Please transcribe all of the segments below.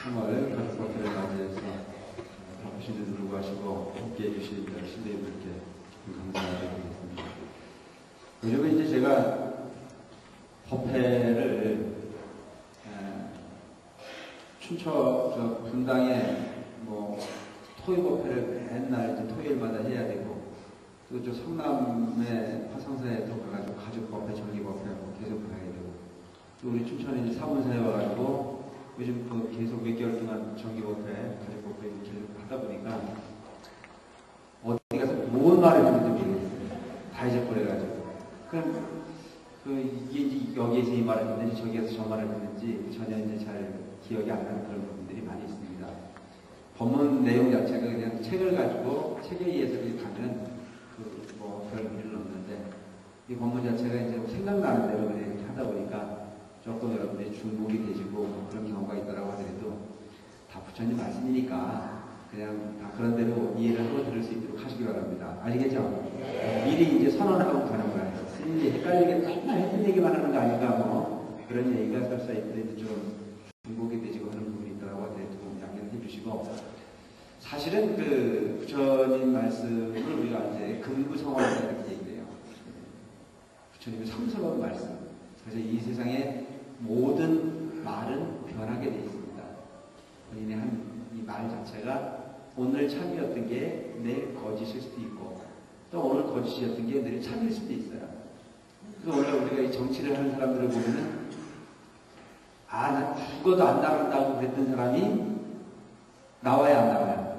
3월 가족법회를 맞이해서 바쁘신 데 불구하시고 함께해 주신 신대님들께 감사드리겠습니다. 요즘에 이제 제가 법회를 춘천 분당에 토요법회를 맨날 이제 토요일마다 해야 되고, 또 저 성남의 화성사에 또 가가지고 가족법회, 정기법회 계속 가야 되고, 또 우리 춘천에 이제 사문사에 와가지고 요즘 계속 몇 개월 동안 정기법회, 가족법회 계속 하다 보니까 어디 가서 뭔 말을 듣는지 모르겠어요. 다 잊어버려가지고. 그럼 이게 이제 여기에서 이 말을 듣는지 저기에서 저 말을 듣는지 전혀 이제 잘 기억이 안 나는 그런 부분들이 많이 있습니다. 법문 내용 자체가 그냥 책을 가지고 책에 의해서 가는 별 의미는 없는데, 이 법문 자체가 이제 생각나는 대로 그냥 하다 보니까 조금 여러분들이 중복이 되시고 그런 경우가 있다라고 하더라도 다 부처님 말씀이니까 그냥 다 그런 대로 이해를 하고 들을 수 있도록 하시기 바랍니다. 아시겠죠? 미리 이제 선언하고 가는 거예요. 스님이 헷갈리게 맨날 했던 얘기만 하는 거 아닌가 그런 얘기가 설사 있더라도 좀 중복이 되시고 하는 부분이 있다고 하더라도 양해를 해주시고, 사실은 부처님 말씀을 우리가 이제 금구성화다 이렇게 얘기해요. 부처님의 성스러운 말씀. 그래서 이 세상의 모든 말은 변하게 되어 있습니다. 본인의 이 말 자체가 오늘 참이었던 게 내일 거짓일 수도 있고, 또 오늘 거짓이었던 게 내일 참일 수도 있어요. 그래서 오늘 우리가 이 정치를 하는 사람들을 보면은, 난 죽어도 안 나간다고 그랬던 사람이 나와야 안 나와요.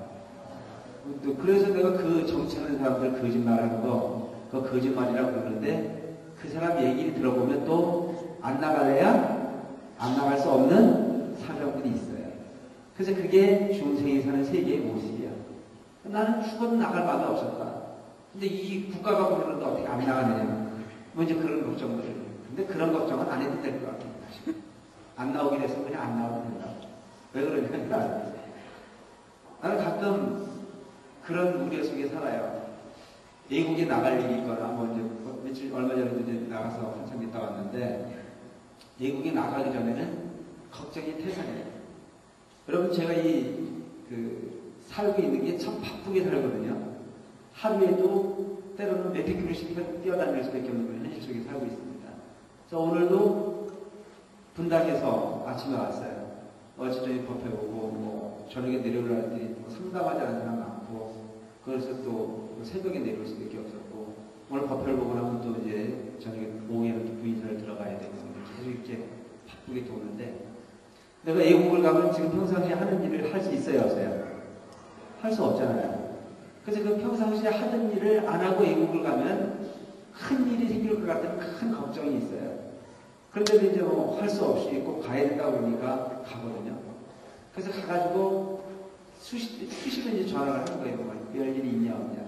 또 그래서 내가 그 정치하는 사람들 거짓말하는 거, 그거 거짓말이라고 그러는데, 그 사람 얘기를 들어보면 또 안 나갈래야 안 나갈 수 없는 사람들이 있어요. 그래서 그게 중생이 사는 세계의 모습이야. 나는 죽어도 나갈 마음이 없었다. 근데 이 국가가 그러는데 어떻게 안 나가느냐. 이제 그런 걱정들을 해요. 근데 그런 걱정은 안 해도 될 것 같아요. 안 나오긴 해서 그냥 안 나와도 된다. 왜 그러냐면, 나는 가끔 그런 우려 속에 살아요. 외국에 나갈 일이 있거나, 얼마 전에 이제 나가서 한참 있다 왔는데, 외국에 나가기 전에는 걱정이 태산이에요. 여러분, 제가 살고 있는 게 참 바쁘게 살거든요. 하루에도 때로는 몇백 킬로씩 뛰어다닐 수밖에 없는 그런 현실 속에 살고 있습니다. 그래서 오늘도 분당에서 아침에 왔어요. 어제 법회 보고, 저녁에 내려올 때이 상담하지 않은 사람 많고, 그래서 또 새벽에 내려올 수밖에 없었고, 오늘 법회를 보고 나면 또 이제 저녁에 오후에는 부인사를 들어가야 되고, 계속 이렇게 바쁘게 도는데, 내가 외국을 가면 지금 평상시에 하는 일을 할 수 있어요, 없어요? 할 수 없잖아요. 그래서 그 평상시에 하던 일을 안 하고 외국을 가면 큰 일이 생길 것 같은 큰 걱정이 있어요. 그런데도 이제 할 수 없이 꼭 가야 된다고 그러니까 가거든요. 그래서 가가지고 수시로 이제 전화를 하는 거예요. 별일이 있냐, 없냐.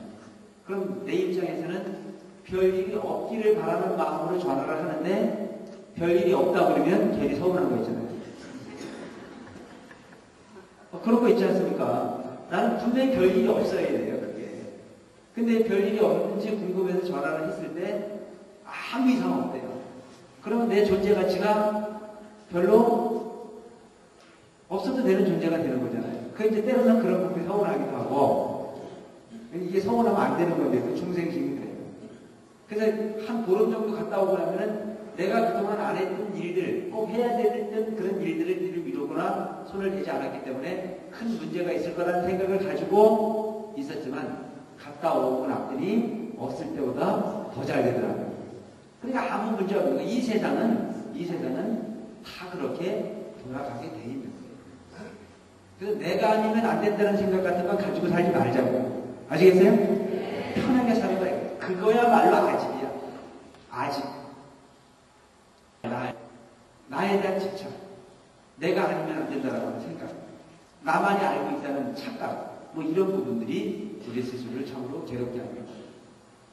그럼 내 입장에서는 별일이 없기를 바라는 마음으로 전화를 하는데, 별일이 없다 그러면 괜히 서운한 거 있잖아요. 그런 거 있지 않습니까? 나는 분명히 별일이 없어야 돼요, 그게. 근데 별일이 없는지 궁금해서 전화를 했을 때 아무 이상 없대요. 그러면 내 존재 가치가 별로 없어도 되는 존재가 되는 거잖아요. 그 이제 때로는 그런 부분이 서운하기도 하고, 이게 서운하면 안 되는 건데, 그 중생심이 그래요. 그래서 한 보름 정도 갔다 오고 나면은 내가 그동안 안 했던 일들, 꼭 해야 되는 그런 일들을 미루거나 손을 대지 않았기 때문에 큰 문제가 있을 거라는 생각을 가지고 있었지만, 갔다 오고 났더니 없을 때보다 더 잘 되더라고요. 그러니까 아무 문제 없는 거예요. 이 세상은 다 그렇게 돌아가게 돼 있는 거예요. 그래서 내가 아니면 안 된다는 생각 같은 건 가지고 살지 말자고. 아시겠어요? 편하게 사는 거예요. 그거야말로 아직이야. 아직. 나에 대한 집착. 내가 아니면 안 된다라고 하는 생각. 나만이 알고 있다는 착각. 이런 부분들이 우리 스스로를 참으로 괴롭게 합니다.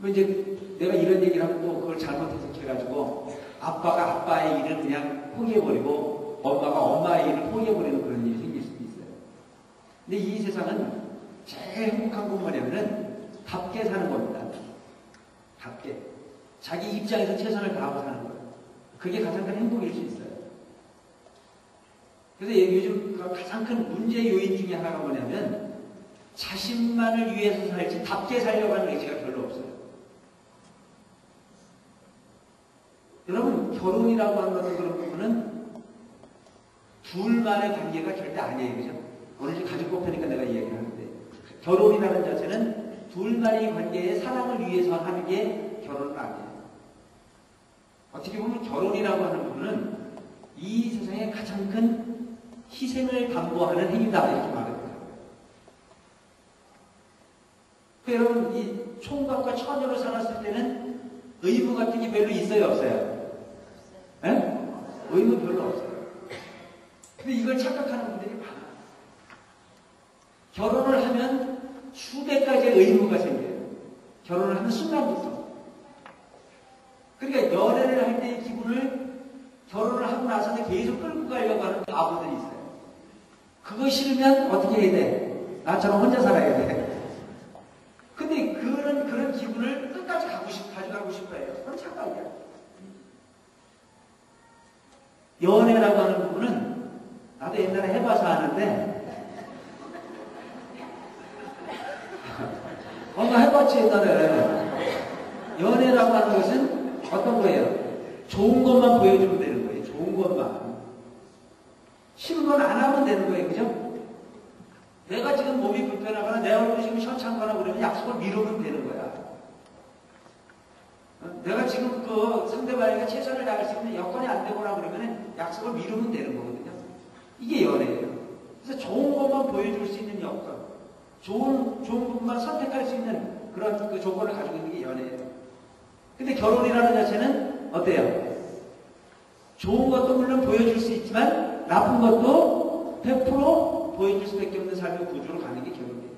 이제 내가 이런 얘기를 하면 또 그걸 잘못 해석해가지고 아빠가 아빠의 일을 그냥 포기해버리고 엄마가 엄마의 일을 포기해버리는 그런 일이 생길 수도 있어요. 근데 이 세상은 제일 행복한 건 뭐냐면은 답게 사는 겁니다. 답게. 자기 입장에서 최선을 다하고 사는 거예요. 그게 가장 큰 행복일 수 있어요. 그래서 요즘 가장 큰 문제 요인 중에 하나가 뭐냐면 자신만을 위해서 살지 답게 살려고 하는 의지가 별로 없어요. 여러분, 결혼이라고 하는 어떤 그런 부분은 둘만의 관계가 절대 아니에요. 그죠? 오늘 이제 가족 법회니까 내가 이야기를 하는데, 결혼이라는 자체는 둘만의 관계의 사랑을 위해서 하는 게 결혼은 아니에요. 어떻게 보면 결혼이라고 하는 부분은 이 세상에 가장 큰 희생을 담보하는 행위다, 이렇게 말합니다. 여러분, 이 총각과 처녀로 살았을 때는 의무 같은 게 별로 있어요, 없어요? 예? 의무 별로 없어요. 근데 이걸 착각하는 분들이 많아요. 결혼을 하면 수백 가지의 의무가 생겨요. 결혼을 하는 순간부터. 그러니까 연애를 할 때의 기분을 결혼을 하고 나서는 계속 끌고 가려고 하는 바보들이 있어요. 그거 싫으면 어떻게 해야 돼? 나처럼 혼자 살아야 돼. 근데 그런 기분을 끝까지 가져가고 싶어요. 그건 착각이야. 연애라고 하는 부분은 나도 옛날에 해봐서 아는데, 엄마 해봤지 옛날에. 연애라고 하는 것은 어떤 거예요? 좋은 것만 보여주면 되는 거예요. 좋은 것만. 싫은 건 안 하면 되는 거예요. 그죠? 내가 지금 몸이 불편하거나 내 얼굴이 지금 시원찮거나 그러면 약속을 미루면 되는 거야. 내가 지금 그 상대방에게 최선을 다할 수 있는 여건이 안 되거나 그러면 약속을 미루면 되는 거거든요. 이게 연애예요. 그래서 좋은 것만 보여줄 수 있는 여건, 좋은 부분만 선택할 수 있는 그런 그 조건을 가지고 있는 게 연애예요. 근데 결혼이라는 자체는 어때요? 좋은 것도 물론 보여줄 수 있지만 나쁜 것도 100% 보여줄 수밖에 없는 삶의 구조로 가는 게 결혼이에요.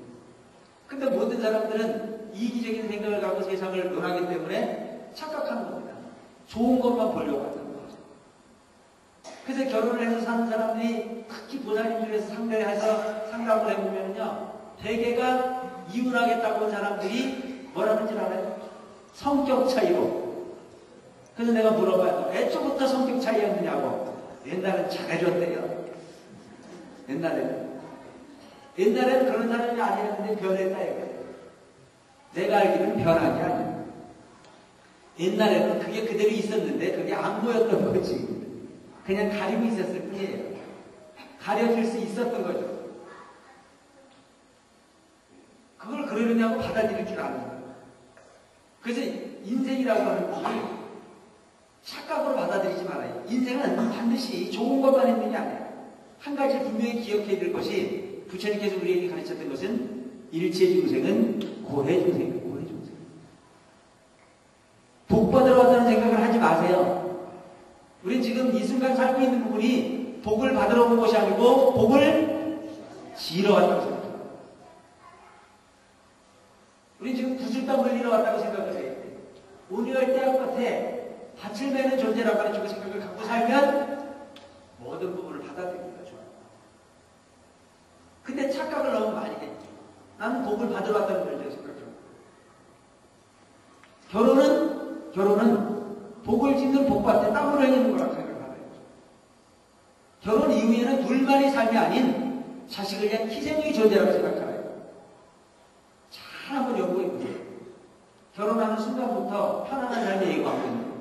근데 모든 사람들은 이기적인 생각을 갖고 세상을 논하기 때문에 착각하는 겁니다. 좋은 것만 보려고 하는 거죠. 그래서 결혼을 해서 사는 사람들이 특히 보살님들에서 상담을 해보면요, 대개가 이혼하겠다고 한 사람들이 뭐라는지 알아요? 성격 차이로. 그래서 내가 물어봐요. 애초부터 성격 차이였느냐고. 옛날엔 잘해줬대요. 옛날엔 그런 사람이 아니었는데 변했다 이거예요. 내가 알기로는 변한 게 아니에요. 옛날에는 그게 그대로 있었는데 그게 안 보였던 거지. 그냥 가리고 있었을 뿐이에요. 가려질 수 있었던 거죠. 그걸 그러느냐고 받아들일 줄 아는 거예요. 그래서 인생이라고 하는 것이 착각으로 받아들이지 말아요. 인생은 반드시 좋은 것만 있는 게 아니에요. 한 가지 분명히 기억해야 될 것이, 부처님께서 우리에게 가르쳤던 것은 일체 중생은 고해 중생이에요. 고해 중생. 복 받으러 왔다는 생각을 하지 마세요. 우린 지금 이 순간 살고 있는 부분이 복을 받으러 온 것이 아니고 복을 지러 왔다고 생각해요. 우린 지금 구슬땀 흘리러 왔다고 생각을 해요. 오늘 때와 끝에 밭을 매는 존재라고 하는 생각을 갖고 살면 모든 부분을 받아들입니다. 좋아요. 근데 착각을 너무 많이 했죠. 나는 복을 받으러 왔다는 존재라고 생각해요. 결혼은 복을 짓는 복밭에 땀을 흘리는 거라고 생각을 해요. 결혼 이후에는 둘만의 삶이 아닌 자식을 위한 희생의 존재라고 생각하래요. 잘 한번 연구해보세요. 결혼하는 순간부터 편안한 삶에 예고하고 있는 거예요.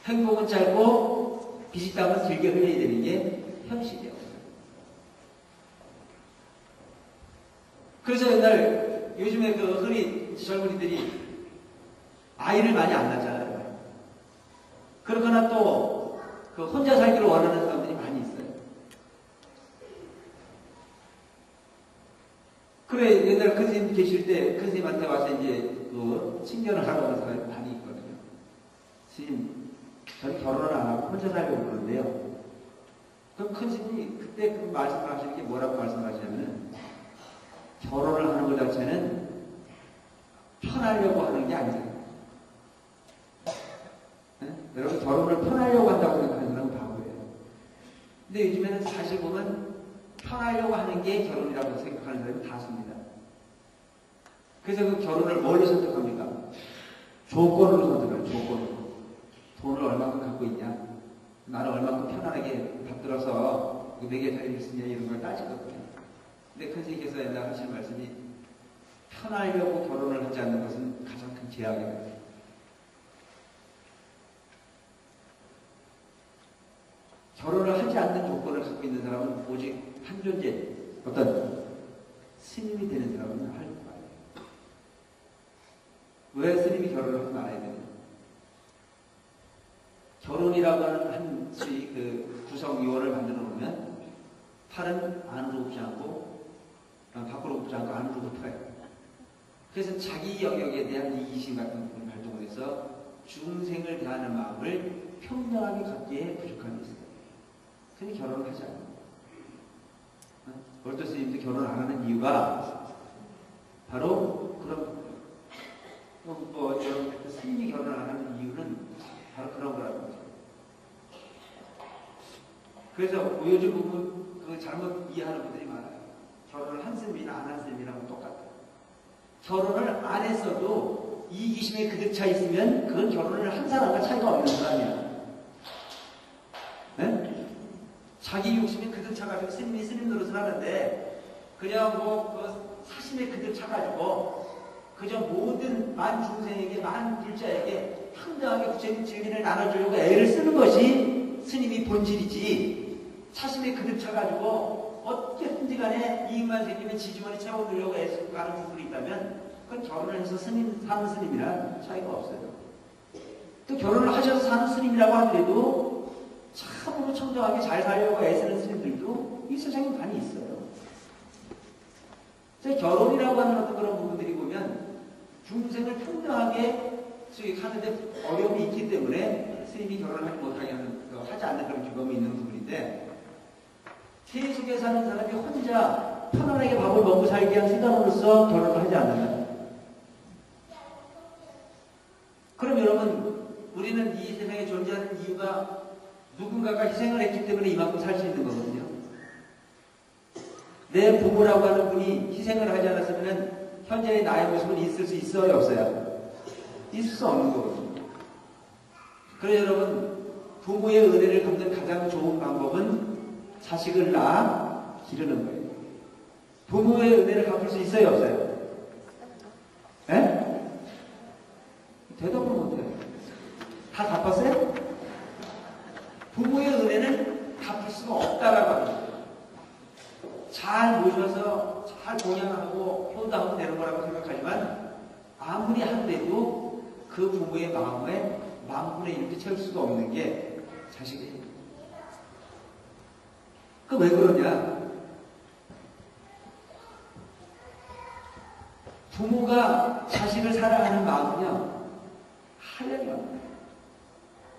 행복은 짧고 비식땀은 길게 흘려야 되는 게 현실이에요. 그래서 옛날 요즘에 그 흔히 젊은이들이 아이를 많이 안 낳잖아요. 그러거나 또 그 혼자 살기를 원하는 사람들이 많이 있어요. 그래, 옛날 큰 스님 계실 때 큰 스님한테 와서 이제 그 친견을 하러 오는 사람이 많이 있거든요. 스님, 저는 결혼을 안 하고 혼자 살려고 그러는데요. 그럼 큰 스님이 그때 그 말씀을 하시는 게 뭐라고 말씀하시냐면은, 결혼을 하는 것 자체는 편하려고 하는 게 아니잖아요. 네? 여러분, 결혼을 편하려고 한다고 생각하는 사람은 바보예요. 근데 요즘에는 사실 보면 편하려고 하는 게 결혼이라고 생각하는 사람이 다수입니다. 그래서 그 결혼을 뭘로 선택합니까? 조건으로 선택해요. 조건으로. 돈을 얼마큼 갖고 있냐? 나는 얼마큼 편안하게 받들어서 매개자리를 쓰냐 이런 걸 따지거든요. 근데 큰스님께서 옛날 하신 말씀이 편하려고 결혼을 하지 않는 것은 가장 큰 죄악이다. 결혼을 하지 않는 조건을 갖고 있는 사람은 오직 한 존재, 어떤 스님이 되는 사람은 할 거예요. 왜 스님이 결혼을 하고 말아야 되냐? 결혼이라고 하는 한 수의 그 구성 요원을 만들어 놓으면 팔은 안으로 굽지 않고 밖으로 굽지 않고 안으로 굽어요. 그래서 자기 영역에 대한 이기심 같은 부분을 발동을 해서 중생을 대하는 마음을 평등하게 갖기에 부족함이 있어요. 그래서 결혼을 하지 않아요. 월터 스님도 결혼 안 하는 이유가 바로 그런 여러분 스님이 결혼 안 하는 이유는 바로 그런 거라는 거죠. 그래서 요즘 보면 그 잘못 이해하는 분들이 많아요. 결혼을 한 스님이나 안 한 스님이랑 똑같아요. 결혼을 안 했어도 이기심에 그득 차 있으면 그건 결혼을 한 사람과 차이가 없는 사람이야. 네? 자기 욕심에 그득 차가지고 스님 노릇을 하는데 그냥 그 사심에 그득 차가지고 그저 모든 만 중생에게 만 불자에게 평등하게 구체적인 진리를 나눠주려고 애를 쓰는 것이 스님이 본질이지 사심에 그득 차가지고 어떻게든지 간에 이익만 생기면 지주머니 채워두려고 애쓰고 가는 부분이 있다면 그건 결혼을 해서 스님 사는 스님이랑 차이가 없어요. 또 결혼을 하셔서 사는 스님이라고 하더라도 참으로 청정하게 잘 살려고 애쓰는 스님들도 이 세상에 많이 있어요. 결혼이라고 하는 어떤 그런 부분들이 보면 중생을 평등하게 수익하는데 어려움이 있기 때문에 스님이 결혼을 못하게 하는, 하지 않는 그런 규범이 있는 부분인데 세속에 사는 사람이 혼자 편안하게 밥을 먹고 살기 위한 수단으로서 결혼을 하지 않는다. 그럼 여러분 우리는 이 세상에 존재하는 이유가 누군가가 희생을 했기 때문에 이만큼 살 수 있는 거거든요. 내 부모라고 하는 분이 희생을 하지 않았으면 현재의 나의 모습은 있을 수 있어요, 없어요? 있을 수 없는 거거든요. 그래서 여러분 부모의 은혜를 갚는 가장 좋은 방법은 자식을 낳아 기르는 거예요. 부모의 은혜를 갚을 수 있어요, 없어요? 예? 대답을 못해요. 다 갚았어요? 부모의 은혜는 갚을 수가 없다라고 합니다. 잘 모셔서 잘 공양하고 효도하면 되는 거라고 생각하지만 아무리 한데도 그 부모의 마음에 만분의 1도 채울 수가 없는 게 자식이에요. 그 왜 그러냐? 부모가 자식을 사랑하는 마음은요 한량이 없어요.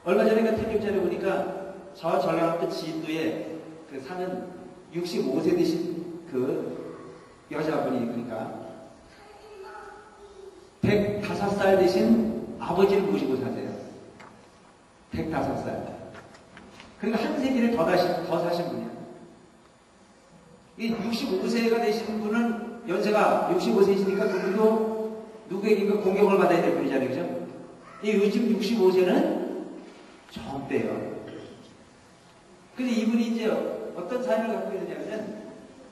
얼마 전에 텔레비전에 보니까 저 전라도 지인도에 그 사는 65세 되신 그 여자분이 그러니까 105살 되신 아버지를 모시고 사세요. 105살. 그러니까 한 세기를 더 사신 분이야. 이 65세가 되신 분은 연세가 65세이시니까 그분도 누구에게인가 공격을 받아야 될 분이잖아요. 그죠? 이 요즘 65세는 젊대요. 근데 이분이 이제 어떤 삶을 갖고 있느냐면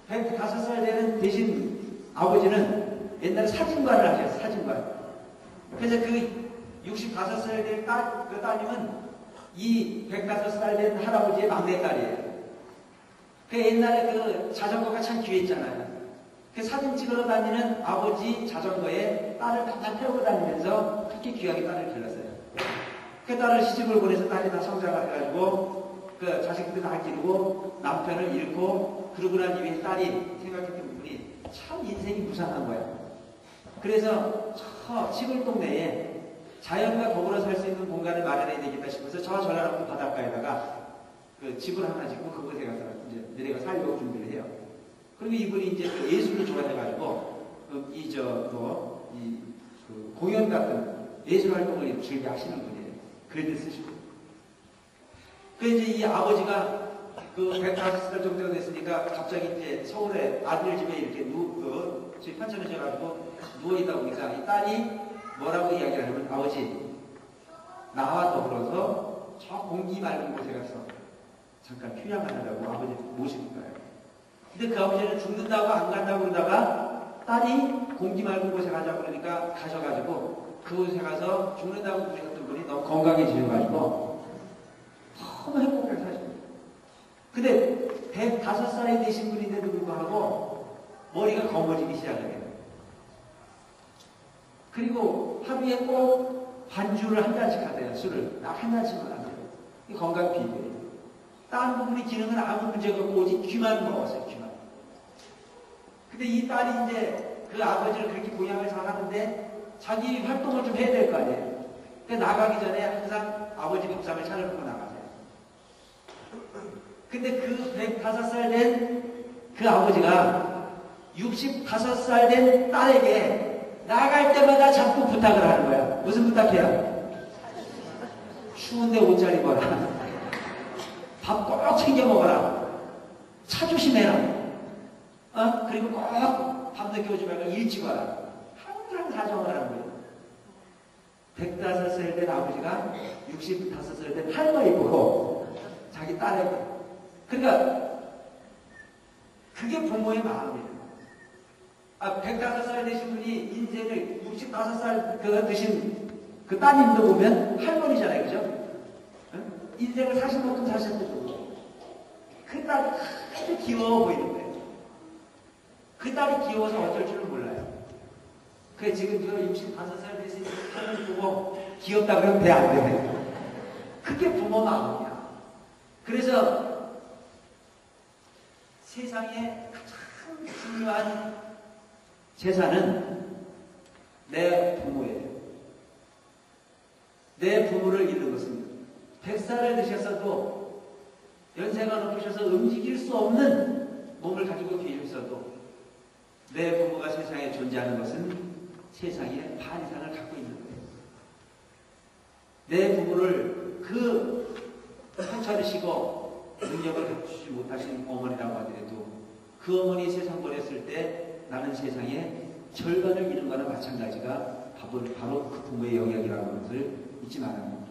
105살 되는 대신 아버지는 옛날에 사진관을 하셨어요. 사진관. 그래서 그 65살 된 그 따님은 이 105살 된 할아버지의 막내딸이에요. 그 옛날에 그 자전거가 참 귀했잖아요. 그 사진 찍으러 다니는 아버지 자전거에 딸을 다 태우고 다니면서 그렇게 귀하게 딸을 길렀어요. 그 딸을 시집을 보내서 딸이 다 성장을 해가지고 그 자식들 다 기르고 남편을 잃고 그러고 난 이후에 딸이 생각했던 부분이 참 인생이 무상한 거야. 그래서 저 시골 동네에 자연과 더불어 살 수 있는 공간을 마련해야 되겠다 싶어서 저 전라남도 바닷가에다가 그 집을 하나 짓고 그곳에 가서 이제 내려가 살려고 준비를 해요. 그리고 이분이 이제 그 예술을 좋아해가지고 그 공연 같은 예술 활동을 즐겨 하시는 분이에요. 글도 쓰시고. 그 이제 이 아버지가 그 105살 정도가 됐으니까 갑자기 이제 서울에 아들 집에 이렇게 저희 판천에 져가지고 누워있다 보니까 이 딸이 뭐라고 이야기를 하면 아버지 나와 더불어서 저 공기 맑은 곳에 가서 잠깐 휴양하느라고 아버지 모시는 거예요. 근데 그 아버지는 죽는다고 안 간다고 그러다가 딸이 공기 맑은 곳에 가자고 그러니까 가셔가지고 그곳에 가서 죽는다고 그러셨던 분이 너무 건강해지셔가지고 너무 행복하게 사십니다. 근데 105살이 되신 분인데도 불구하고 머리가 검어지기 시작해요. 그리고 하루에 꼭 반주를 한 잔씩 하세요. 술을 딱 한 잔씩만 하세요. 이 건강 비결이에요. 다른 부분의 기능은 아무 문제가 없고 오직 귀만 먹었어요. 귀만. 근데 이 딸이 이제 그 아버지를 그렇게 보양을 잘 하는데 자기 활동을 좀 해야 될 거 아니에요. 그러니까 나가기 전에 항상 아버지 밥상을 차려놓고 나가세요. 근데 그 105살 된 그 아버지가 65살 된 딸에게 나갈 때마다 자꾸 부탁을 하는 거야. 무슨 부탁해요? 추운데 옷 잘 입어라. 밥 꼭 챙겨 먹어라. 차 조심해라. 그리고 꼭 밤늦게 오지 말고 일찍 와라. 항상 가정을 하는 거예요. 105살 된 아버지가 65살 된 할머니 보고 자기 딸에게. 그러니까 그게 부모의 마음이에요. 105살 되신 분이 인생을 65살 드신 그 따님도 보면 할머니잖아요. 그죠? 인생을 사실 만큼 사셨죠. 그 딸이 아주 귀여워 보이는 거예요. 그 딸이 귀여워서 어쩔 줄은 몰라요. 그래 지금 저 65살 되신 할머니 보고 귀엽다 그러면 돼 안 돼? 그게 부모 마음이야. 그래서 세상에 가장 중요한 재산은 내 부모예요. 내 부모를 잃는 것은 100살을 드셨어도 연세가 높으셔서 움직일 수 없는 몸을 가지고 계셨어도 내 부모가 세상에 존재하는 것은 세상에 반 이상을 갖고 있는 거예요. 내 부모를 그 편찮으시고 능력을 갖추지 못하신 어머니라고 하더라도 그 어머니 세상 버렸을 때 나는 세상에 절반을 잃은 거나 마찬가지가 바로 그 부모의 영역이라는 것을 잊지 말아야 합니다.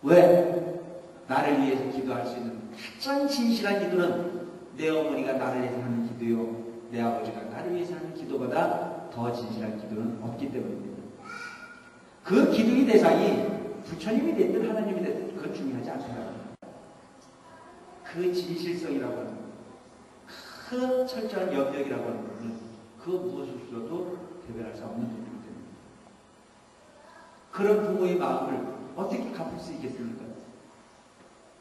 왜? 나를 위해서 기도할 수 있는 가장 진실한 기도는 내 어머니가 나를 위해서 하는 기도요, 내 아버지가 나를 위해서 하는 기도보다 더 진실한 기도는 없기 때문입니다. 그 기도의 대상이 부처님이 됐든 하나님이 됐든 그건 중요하지 않습니다. 그 진실성이라고 하는 것, 그 철저한 염력이라고 하는 것은 그 무엇으로도 대변할 수 없는 부분이기 때문입니다. 그런 부모의 마음을 어떻게 갚을 수 있겠습니까?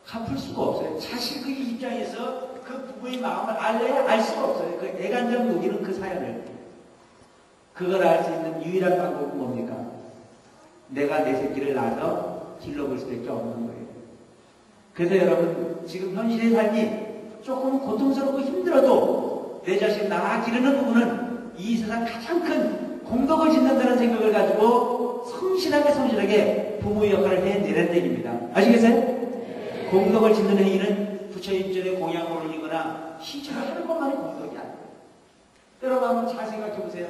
갚을 수가 없어요. 자식 그 입장에서 그 부모의 마음을 알래야 알 수가 없어요. 그 애간장 녹이는 그 사연을. 그걸 알 수 있는 유일한 방법은 뭡니까? 내가 내 새끼를 낳아서 길러볼 수밖에 없는 거예요. 그래서 여러분 지금 현실의 삶이 조금 고통스럽고 힘들어도 내 자식 낳아 기르는 부분은 이 세상 가장 큰 공덕을 짓는다는 생각을 가지고 성실하게 부모의 역할을 해내는 얘기입니다. 아시겠어요? 공덕을 짓는 행위는 부처 입전에 공양을 올리거나 시주를 하는 것만이 공덕이 아니에요. 여러분 한번 잘 생각해 보세요.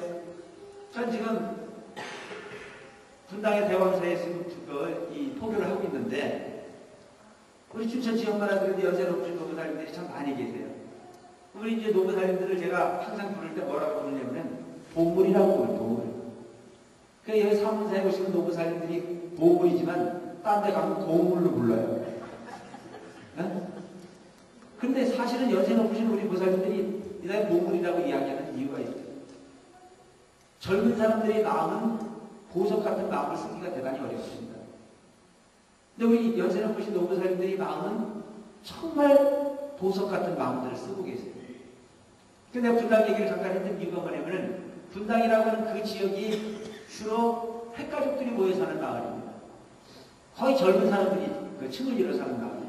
전 지금 분당의 대왕사에 이 포교를 하고 있는데 우리 춘천 지역마다 그래도 연세 높으신 노부살님들이 참 많이 계세요. 우리 이제 노부살님들을 제가 항상 부를 때 뭐라고 부르냐면 보물이라고 부르요. 보물. 그러니까 여기 사문사에 오시는 노부살님들이 보물이지만 딴 데 가면 보물로 불러요. 근데 사실은 연세 높으신 우리 보살님들이 이날 보물이라고 이야기하는 이유가 있어요. 젊은 사람들의 마음은 보석 같은 마음을 쓰기가 대단히 어렵습니다. 근데 우리 연세 높으신 노부살님들의 마음은 정말 보석 같은 마음들을 쓰고 계세요. 근데 내가 분당 얘기를 잠깐 했던 이유가 뭐냐면은 분당이라고 하는 그 지역이 주로 핵가족들이 모여 사는 마을입니다. 거의 젊은 사람들이 그 층을 이뤄 사는 마을이에요.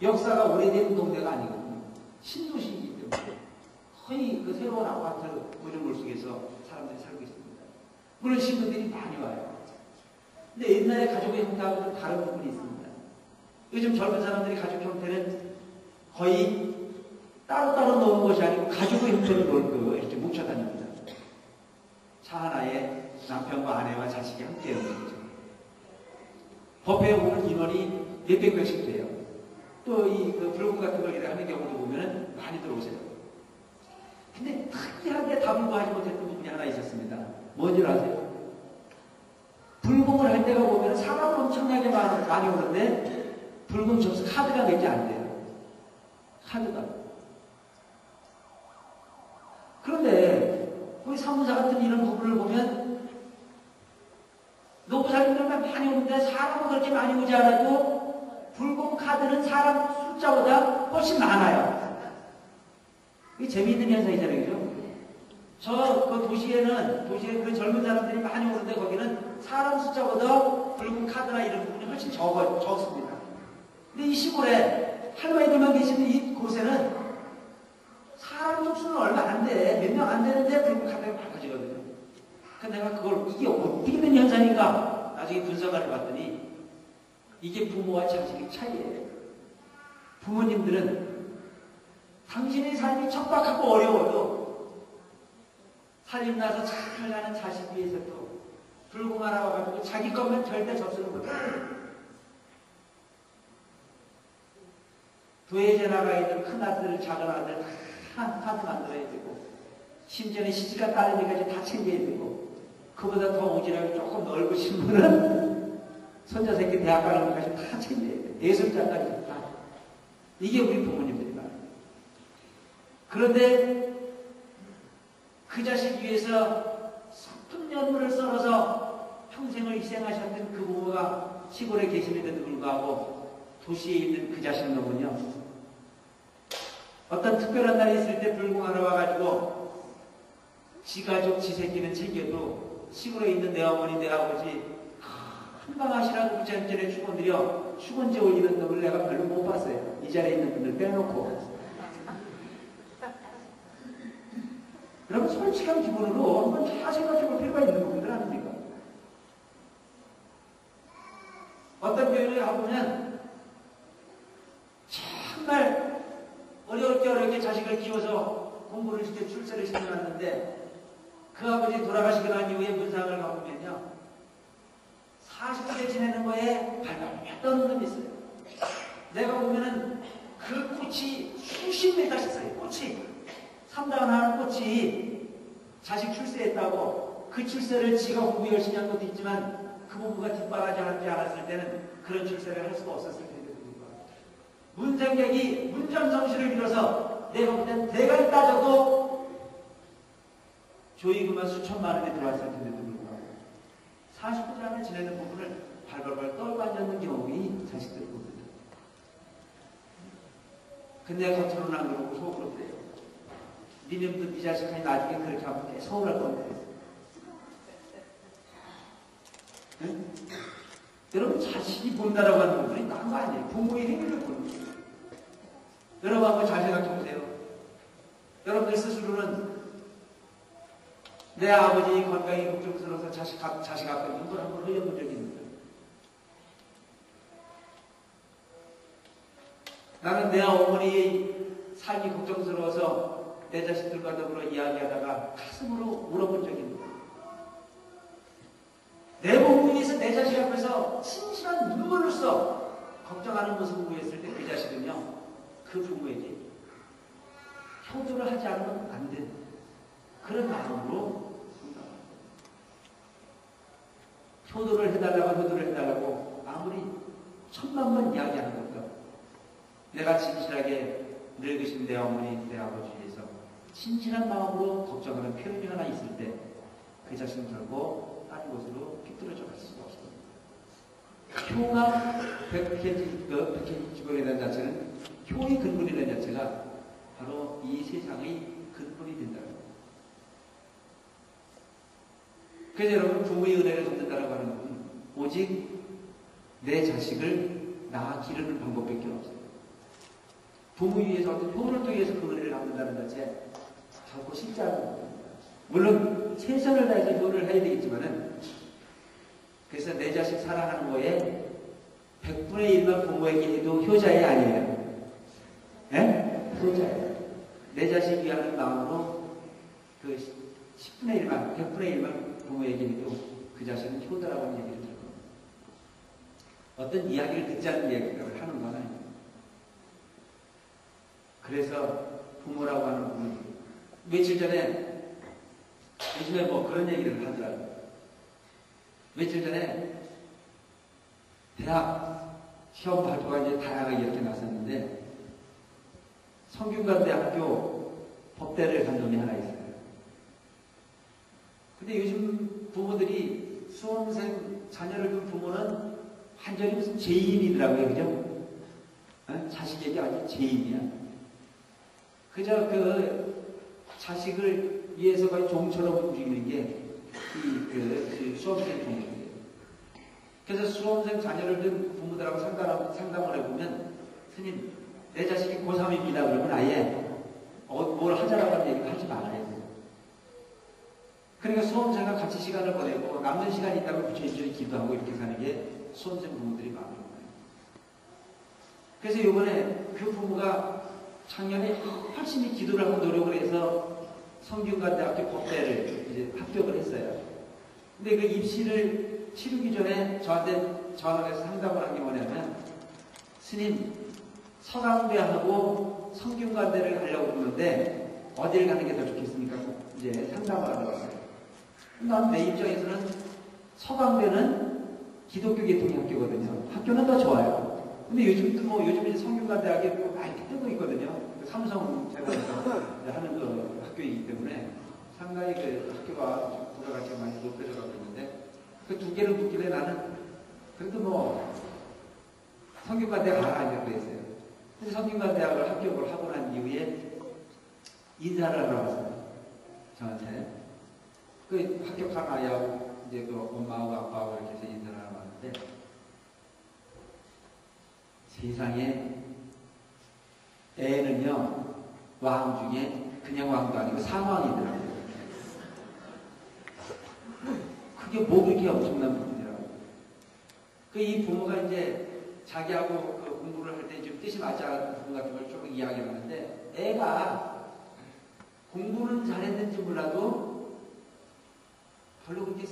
역사가 오래된 동네가 아니거든요. 신도시이기 때문에 거의 그 새로운 아파트 구조물 속에서 사람들이 살고 있습니다. 물론 신도들이 많이 와요. 근데 옛날에 가족의 형태하고는 다른 부분이 있습니다. 요즘 젊은 사람들이 가족 형태는 거의 따로따로 노는 것이 아니고 가족의 형태로 놀고 이렇게 뭉쳐 다닙니다. 차 하나에 남편과 아내와 자식이 함께 오는 거죠. 법회에 오는 인원이 몇백 명씩 돼요. 또 이 불금 같은 걸 이렇게 하는 경우도 보면은 많이 들어오세요. 근데 특이하게 답을 구하지 못했던 부분이 하나 있었습니다. 뭔지 아세요? 불금을 할 때가 보면 사람 엄청나게 많이 오는데 불금 접수 카드가 몇 개 안 돼요. 카드가. 그런데 우리 사무사 같은 이런 부분을 보면 노부살님들만 많이 오는데 사람은 그렇게 많이 오지 않아도 불금 카드는 사람 숫자보다 훨씬 많아요. 이게 재미있는 현상이잖아요. 그죠? 그 도시에 그 젊은 사람들이 많이 오는데 거기는 사람 숫자보다 불금 카드나 이런 부분이 훨씬 적습니다. 근데 이 시골에 할머니들만 계시는 이 곳에는 사람 숫수는 얼마 안 돼. 몇 명 안 되는데 불금 카드가 많아지거든요. 근데 내가 이게 어떻게 된 현상인가? 나중에 분석을 해봤더니 이게 부모와 자식의 차이예요. 부모님들은 당신의 삶이 척박하고 어려워도 살림나서 잘 나는 자식 위해서도 불금 하나 와가지고 자기 것만 절대 접수는 못해요. 도예제 나가 있는 큰 아들, 작은 아들 다 카드 만들어야 되고 심지어는 시집가 딸내미까지 다 챙겨야 되고 그보다 더 오지랖이 조금 넓으신 분은 손자 새끼 대학 가는 것까지 다 챙겨야 돼요. 예술자까지 다. 이게 우리 부모님들이다. 그런데 그 자식 위해서 슬픈 연물을 썰어서 평생을 희생하셨던 그 부모가 시골에 계심에도 불구하고 도시에 있는 그 자식 놈은요, 어떤 특별한 날이 있을 때 불금 하러 와가지고 지 가족, 지 새끼는 챙겨도 시골에 있는 내 어머니, 내 아버지 한방하시라고 부처님전에 축원드려 축원제 올리는 놈을 내가 별로 못 봤어요. 이 자리에 있는 분들 빼놓고. 여러분 솔직한 기본으로 한번 다 생각해볼 필요가 있는 부분들 아닙니까? 어떤 교회를 가보면 정말 어렵게 자식을 키워서 공부를 시켜 출세를 시켜놨는데 그 아버지 돌아가시고 난 이후에 문상을 가보면요 40대 지내는 거에 발발이 떠는 놈이 있어요. 내가 보면은 그 꽃이 수십 메달씩 있어요. 꽃이 삼다운하는 꽃이 자식 출세했다고 그 출세를 지가 공부 열심히 한 것도 있지만 그 부부가 뒷바라지 하지 않았을 때는 그런 출세를 할 수가 없었을 텐데 문생객이 문전성시를 빌어서 내가 보면 대가를 따져도 조이금만 수천만 원에 들어왔을 텐데도 불구하고 40분 안에 지내는 부분을 발발발 떨고 앉는 경우이 자식들 보거든요. 근데 겉으로는 안 그러고 속으로 그래요. 니네도 네 자식이 나중에 그렇게 하면 서운할 건데. 응? 여러분 자식이 본다라고 하는 부분이 딴 거 아니에요. 부모의 행위를 보는 거예요. 여러분 한번 잘 생각해 보세요. 여러분들 스스로는 내 아버지 건강이 걱정스러워서 자식 앞에 눈물 한번 흘려본 적이 있는데 나는 내 어머니의 삶이 걱정스러워서 내 자식들과 더불어 이야기하다가 가슴으로 울어본 적이 있는데 내 몸을 위해서 내 자식 앞에서 진실한 눈물을 써 걱정하는 모습을 보였을 때 그 자식은요 그 부모에게 효도를 하지 않으면 안 되는 그런 마음으로 효도를 해달라고 아무리 천만 번 이야기하는 것도 내가 진실하게 늙으신 내 어머니, 내 아버지 위해서 진실한 마음으로 걱정하는 표현이 하나 있을 때 그 자신은 결국 다른 곳으로 삐뚤어져 갈 수가 없습니다. 효가 백해지국이라는 자체는 효의 근본이라는 자체가 바로 이 세상의 근본이 된다는 겁니다. 그래서 여러분 부모의 은혜를 걷는다라고 하는 것은 오직 내 자식을 낳아 기르는 방법밖에 없어요. 부모 위해서 어떤 효를 통해서 그 은혜를 갚는다는 자체 결코 쉽지 않은 겁니다. 물론 최선을 다해서 효를 해야 되겠지만은 그래서 내 자식 사랑하는 거에 100분의 1만 부모에게 해도 효자이 아니에요. 예? 효자예요. 내 자식 위하는 마음으로 그 10분의 1만, 100분의 1만 부모에게 해도 그 자식은 효자라고 하는 얘기를 들을 겁니다. 어떤 이야기를 듣자는 얘기를 하는 건 아니에요. 그래서 부모라고 하는 분이 며칠 전에 요즘에 뭐 그런 얘기를 하더라고요. 며칠 전에 대학 시험 발표가 이제 다양하게 이렇게 나섰는데 성균관대학교 법대를 간 놈이 하나 있어요. 근데 요즘 부모들이 수험생 자녀를 둔 부모는 완전히 무슨 죄인이더라고요. 그죠? 어? 자식에게 완전 죄인이야. 그저 그 자식을 위해서 거의 종처럼 움직이는 게 그 수험생 종이에요. 그래서 수험생 자녀를 둔 부모들하고 상담을 해보면 스님 내 자식이 고3입니다. 그러면 아예 뭘 하자라고 하는 얘기를 하지 말아요. 그러니까 수험생과 같이 시간을 보내고 남는 시간이 있다면 부처님처럼 기도하고 이렇게 사는 게 수험생 부모들이 많은 거예요. 그래서 이번에 그 부모가 작년에 열심히 기도를 하고 노력을 해서 성균관대학교 법대를 이제 합격을 했어요. 근데 그 입시를 치르기 전에 저한테 전화를 해서 상담을 한 게 뭐냐면 스님 서강대하고 성균관대를 가려고 그러는데 어디를 가는 게 더 좋겠습니까? 이제 상담을 하러 왔어요. 난 내 입장에서는 서강대는 기독교 계통의 학교거든요. 학교는 더 좋아요. 근데 요즘도 요즘 이제 성균관대학에 많이 뜨고 있거든요. 삼성 제가에서 하는 그 학교이기 때문에 상당히 그 학교가 부가가치가 많이 높여져 가고 있는데 그 두 개를 묻길래 나는 그래도 뭐 성균관대학 가라 그랬어요. 근데 성균관대학을 합격을 하고 난 이후에 인사를 하러 왔어요. 저한테. 그 합격한 아이하고 이제 그 엄마하고 아빠하고 이렇게 해서 인사를 하러 왔는데 세상에 애는요 왕 중에 그냥 왕도 아니고 상왕이더라고요. 그게 뭐 그렇게 엄청난 분이더라고요. 그 이 부모가 이제 자기하고 그 공부를 할 때 좀 뜻이 맞지 않은 부분 같은 걸 조금 이야기를 하는데 애가 공부는 잘했는지 몰라도 별로 그렇게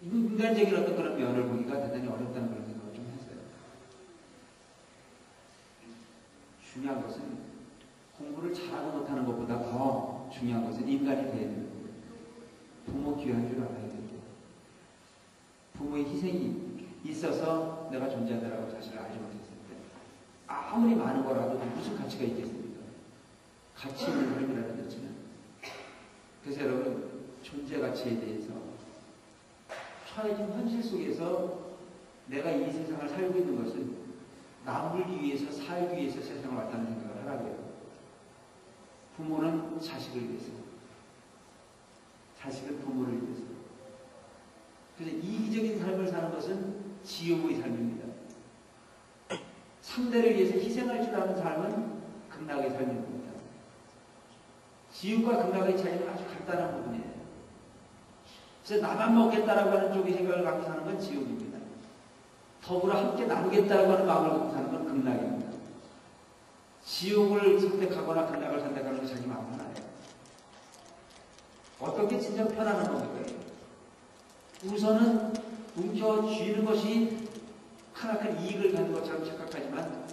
인간적인 어떤 그런 면을 보기가 대단히 어렵다는 그런 생각을 좀 했어요. 중요한 것은 공부를 잘하고 못하는 것보다 더 중요한 것은 인간이 되어야 되는 거예요. 부모 귀한 줄 알아야 되고 부모의 희생이 있어서 내가 존재한다라고 사실을 알지 못했을 때 아무리 많은 거라도 무슨 가치가 있겠습니까? 가치 있는 삶이라는 거지만 그래서 여러분 존재 가치에 대해서 처해진 현실 속에서 내가 이 세상을 살고 있는 것은 남을 위해서 살기 위해서 세상을 왔다는 생각을 하라고요. 부모는 자식을 위해서, 자식은 부모를 위해서. 그래서 이기적인 삶을 사는 것은 지옥의 삶입니다. 상대를 위해서 희생할 줄 아는 삶은 극락의 삶입니다. 지옥과 극락의 차이는 아주 간단한 부분이에요. 그래서 나만 먹겠다라고 하는 쪽의 생각을 갖고 사는 건 지옥입니다. 더불어 함께 나누겠다라고 하는 마음을 갖고 사는 건 극락입니다. 지옥을 선택하거나 극락을 선택하는 건 자기 마음 하나예요. 어떻게 진정 편안한 겁니까? 우선은 움켜쥐는 것이 크나큰 이익을 갖는 것처럼 착각하지만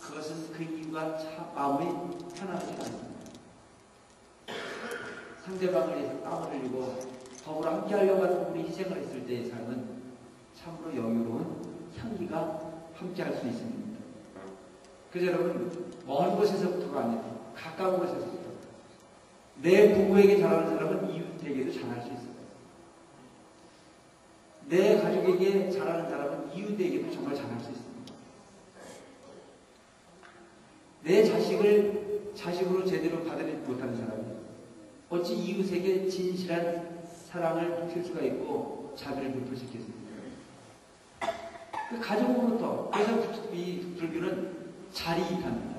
그것은 그 이유가 마음이 편안하지 않습니다. 상대방을 위해서 땀을 흘리고 더불어 함께 하려고 하는 부분이 희생을 했을 때의 삶은 참으로 여유로운 향기가 함께 할 수 있습니다. 그래서 여러분 먼 곳에서부터가 아니라 가까운 곳에서부터 내 부부에게 잘하는 사람은 이웃에게도 잘할 수 있어요. 내 가족에게 잘하는 사람은 이웃에게도 정말 잘할 수 있습니다. 내 자식을 자식으로 제대로 받아들이지 못하는 사람이 어찌 이웃에게 진실한 사랑을 줄 수가 있고 자비를 베풀시켰습니까? 그 가족으로부터. 그래서 이 불교는 자리입합니다.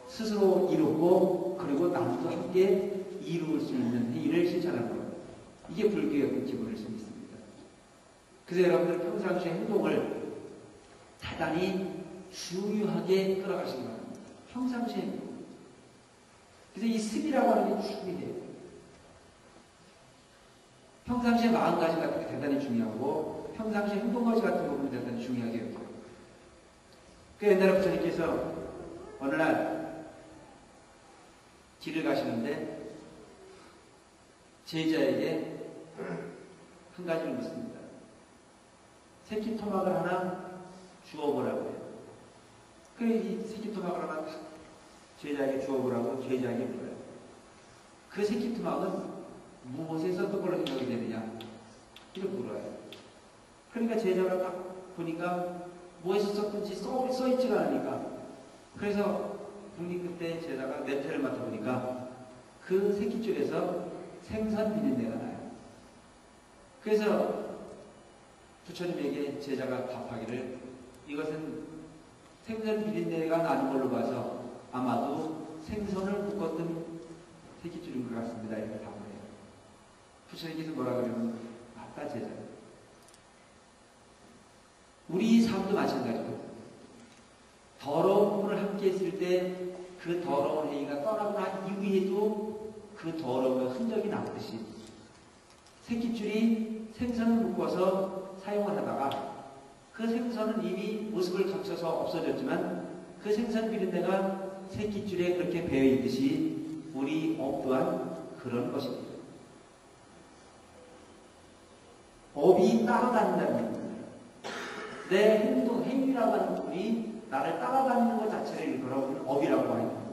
스스로 이루고 그리고 남도 함께 이루을 수 있는 일을 실천하는 것. 이게 불교의 어떤 기본일 수 있습니다. 그래서 여러분들 평상시에 행동을 대단히 중요하게 끌어가시기 바랍니다. 평상시에 행동. 그래서 이 습이라고 하는 게 충분히 돼요. 평상시에 마음가짐 같은 게 대단히 중요하고 평상시에 행동가짐 같은 부분이 대단히 중요하게 여겨요. 그 옛날에 부처님께서 어느 날 길을 가시는데 제자에게 한 가지를 묻습니다. 새끼 토막을 하나 주워보라고 해요. 그래서 이 새끼 토막을 하나 제자에게 주워보라고 제자에게 물어요. 그 새끼 토막은 무엇에 썼던 걸로 생각이 되느냐? 이렇게 물어요. 그러니까 제자가 딱 보니까 무엇에 썼든지 써있지가 않으니까. 그래서 국립 그때 제자가 냄새를 맡아보니까 그 새끼줄에서 생선 비린내가 나요. 그래서 부처님에게 제자가 답하기를 이것은 생선 비린내가 나는 걸로 봐서 아마도 생선을 묶었던 새끼줄인 것 같습니다. 이렇게 답을 해요. 부처님께서 뭐라 그러면 맞다 제자. 우리 삶도 마찬가지고 더러운 부분을 함께 했을 때 그 더러운 행위가 떠나고 난 이후에도 그 더러움의 흔적이 남듯이 새끼줄이 생선을 묶어서 사용을 하다가 그 생선은 이미 모습을 감춰서 없어졌지만 그 생선 비린내가 새끼줄에 그렇게 배어있듯이 우리 업 또한 그런 것입니다. 업이 따라다닌다는 겁니다. 내 행동, 행위라고 하는 부분이 나를 따라다니는 것 자체를 일컬어 업이라고 하는 겁니다.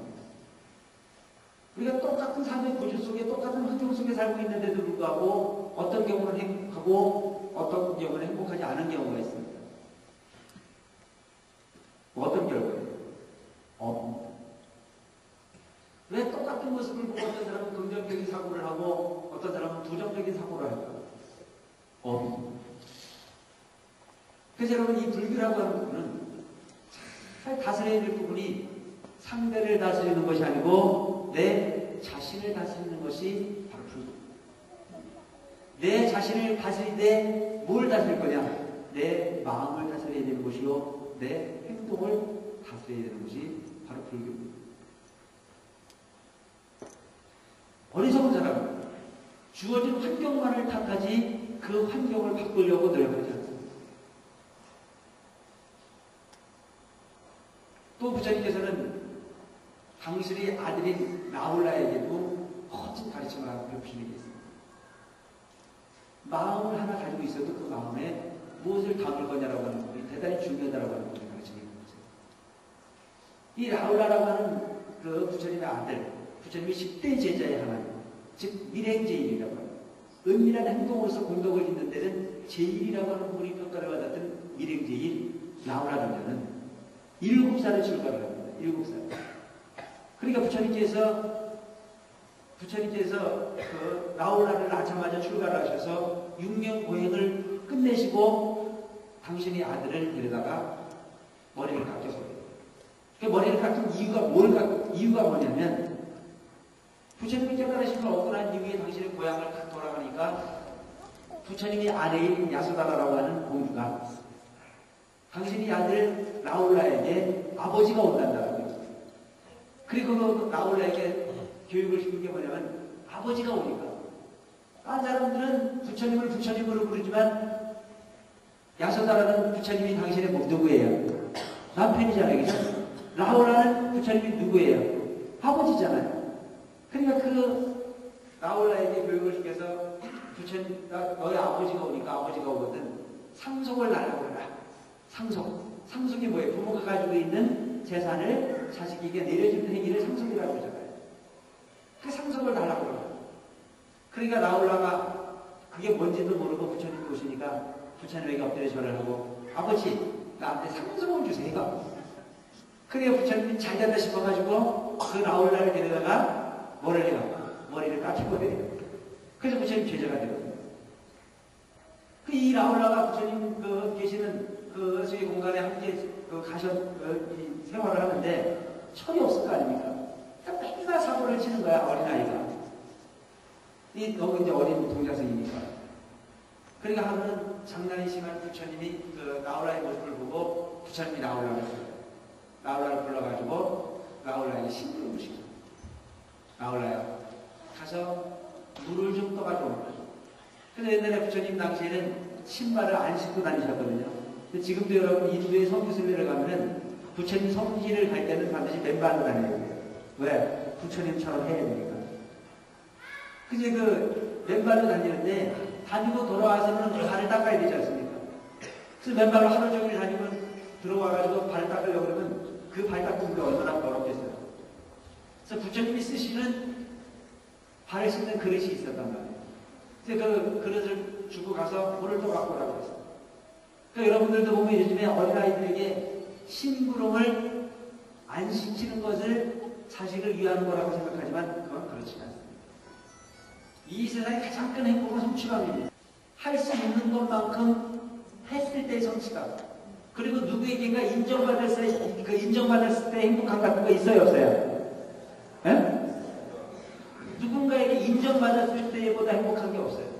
우리가 똑같은 삶의 구조 속에 똑같은 환경 속에 살고 있는데도 불구하고 어떤 경우는 행복하고 어떤 경우는 행복하지 않은 경우가 있습니다. 어떤 결과예요? 업. 왜 똑같은 모습을 보고 어떤 사람은 긍정적인 사고를 하고 어떤 사람은 부정적인 사고를 할까? 업. 그래서 여러분 이 불교라고 하는 부분은 잘 다스려야 될 부분이 상대를 다스리는 것이 아니고 내 자신을 다스리는 것이 바로 불교. 내 자신을 다스리되 뭘 다스릴 거냐? 내 마음을 다스려야 되는 것이요 내 행동을 다스려야 되는 것이 바로 불교입니다. 어리석은 사람은 주어진 환경만을 탓하지 그 환경을 바꾸려고 노력하지 않습니다. 또 부처님께서는 당신의 아들인 나홀라에게도 멋진 가르침을 하고 배우시는 게 있습니다. 마음을 하나 가지고 있어도 그 마음에 무엇을 담을 거냐라고 하는 부분이 대단히 중요하다고 하는 부분을 가르치는 거죠. 이 나홀라라고 하는 그 부처님의 아들, 부처님의 10대 제자의 하나님, 즉 밀행제일이라고 합니다. 은밀한 행동으로서 공덕을 잇는 데는 제일이라고 하는 분이 평가를 받았던 밀행제일 나홀라라는 자는 7살에 출가를 합니다. 7살. 그러니까 부처님께서 그 나홀라를 낳자마자 출가를 하셔서 6년 고행을 끝내시고 당신의 아들을 데려다가 머리를 깎여서 그 머리를 깎은 이유가 뭐냐면 부처님이 깨달으신 걸 얻고 난 이후에 당신의 고향을 돌아가니까 부처님의 아내인 야소다라라고 하는 공주가 당신의 아들 나홀라에게 아버지가 온단다는 거예요. 그리고 그 나홀라에게 교육을 시킨 게 뭐냐면 아버지가 오니까 딴 사람들은 부처님을 부처님으로 부르지만 야소다라는 부처님이 당신의 누구예요? 남편이잖아요. 그죠? 나홀라는 부처님이 누구예요? 아버지잖아요. 그러니까 그 나홀라에게 교육을 시켜서 부처님, 너희 아버지가 오니까 아버지가 오거든 상속을 달라고 해라. 상속이 뭐예요? 부모가 가지고 있는 재산을 자식에게 내려주는 행위를 상속이라고 하잖아요. 그 상속을 달라고 그래요. 그러니까 나홀라가 그게 뭔지도 모르고 부처님이 오시니까 부처님에게 엎드려 절을 하고 아버지 나한테 상속을 주세요. 그러니까 부처님이 잘 된다 싶어가지고 그 나홀라를 데려다가 뭐를 해요? 머리를 깎여버려요. 그래서 부처님 제자가 되거든요. 이 나홀라가 부처님 계시는 그 저희 공간에 함께 생활을 하는데 철이 없을 거 아닙니까? 그러니까 맨날 사고를 치는 거야, 어린아이가. 너무 이제 어린 동자승이니까. 그러니까 하루는 장난이 심한 부처님이 그 나홀라의 모습을 보고 부처님이 나홀라를 불러가지고 나홀라에게 심부름을 시켜. 나홀라야, 가서 물을 좀 떠가지고 온 거죠. 그래서 옛날에 부처님 당시에는 신발을 안 신고 다니셨거든요. 근데 지금도 여러분 인도의 성지순례를 가면은 부처님 성지를 갈 때는 반드시 맨발로 다녀야 돼요. 왜? 부처님처럼 해야 되니까. 그제 그 맨발로 다니는데 다니고 돌아와서는 발을 닦아야 되지 않습니까? 그래서 맨발로 하루 종일 다니면 들어와가지고 발을 닦으려고 그러면 그 발 닦는 게 얼마나 더럽겠어요. 그래서 부처님이 쓰시는 발을 씻는 그릇이 있었단 말이에요. 그래서 그 그릇을 주고 가서 물을 또 갖고 오라고 했어요. 그러니까 여러분들도 보면 요즘에 어린아이들에게 심부름을 안 시키는 것을 자식을 위한 거라고 생각하지만 그건 그렇지 않습니다. 이 세상의 가장 큰 행복은 성취감입니다. 할 수 있는 것만큼 했을 때의 성취감. 그리고 누구에게가 인정받았을 때 행복감 같은 거 있어요, 없어요? 에? 누군가에게 인정받았을 때보다 행복한 게 없어요.